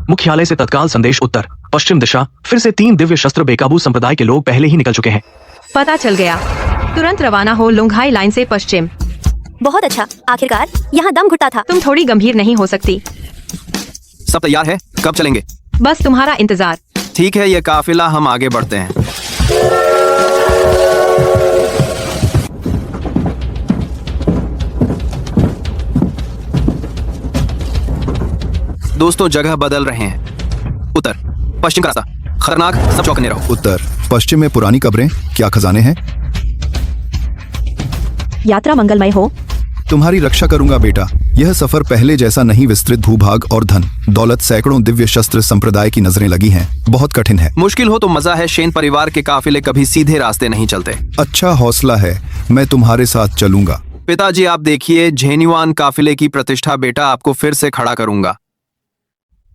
मुख्यालय से तत्काल संदेश उत्तर पश्चिम दिशा। फिर से 3 दिव्य शस्त्र बेकाबू संप्रदाय के लोग पहले ही निकल चुके हैं। पता चल गया। तुरंत रवाना हो लुंघाई लाइन से पश्चिम। बहुत अच्छा, आखिरकार यहाँ दम घुटता था। तुम थोड़ी गंभीर नहीं हो सकती। सब तैयार है? कब चलेंगे? बस तुम्हारा इंतजार। ठीक है, ये काफिला, हम आगे बढ़ते हैं। दोस्तों, जगह बदल रहे हैं। उत्तर पश्चिम का रास्ता खतरनाक, सब चौकने रहो। उत्तर पश्चिम में पुरानी कब्रें, क्या खजाने हैं? यात्रा मंगलमय हो। तुम्हारी रक्षा करूंगा बेटा। यह सफर पहले जैसा नहीं। विस्तृत भूभाग और धन दौलत, सैकड़ों दिव्य शस्त्र संप्रदाय की नजरें लगी हैं। बहुत कठिन है। मुश्किल हो तो मजा है। शेन परिवार के काफिले कभी सीधे रास्ते नहीं चलते। अच्छा हौसला है, मैं तुम्हारे साथ चलूंगा। पिताजी, आप देखिए, जेन्युआन काफिले की प्रतिष्ठा बेटा आपको फिर से खड़ा करूंगा।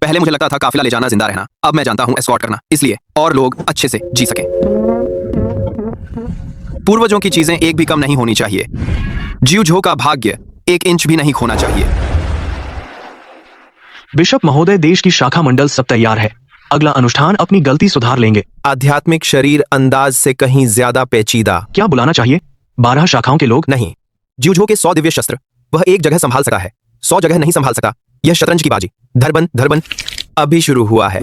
पहले मुझे लगता था काफिला ले जाना जिंदा रहना, अब मैं जानता हूं एस्कॉर्ट करना, इसलिए और लोग अच्छे से जी सके। पूर्वजों की चीजें एक भी कम नहीं होनी चाहिए। जिउझो का भाग्य 1 इंच भी नहीं खोना चाहिए। बिशप महोदय, देश की शाखा मंडल सब तैयार है। अगला अनुष्ठान अपनी गलती सुधार लेंगे। आध्यात्मिक शरीर अंदाज से कहीं ज्यादा पेचीदा। क्या बुलाना चाहिए? 12 शाखाओं के लोग? नहीं, ज्यूझो के 100 दिव्य शस्त्र, वह एक जगह संभाल सका है, 100 जगह नहीं संभाल सका। यह शतरंज की बाजी, धरबंद धरबंद अभी शुरू हुआ है।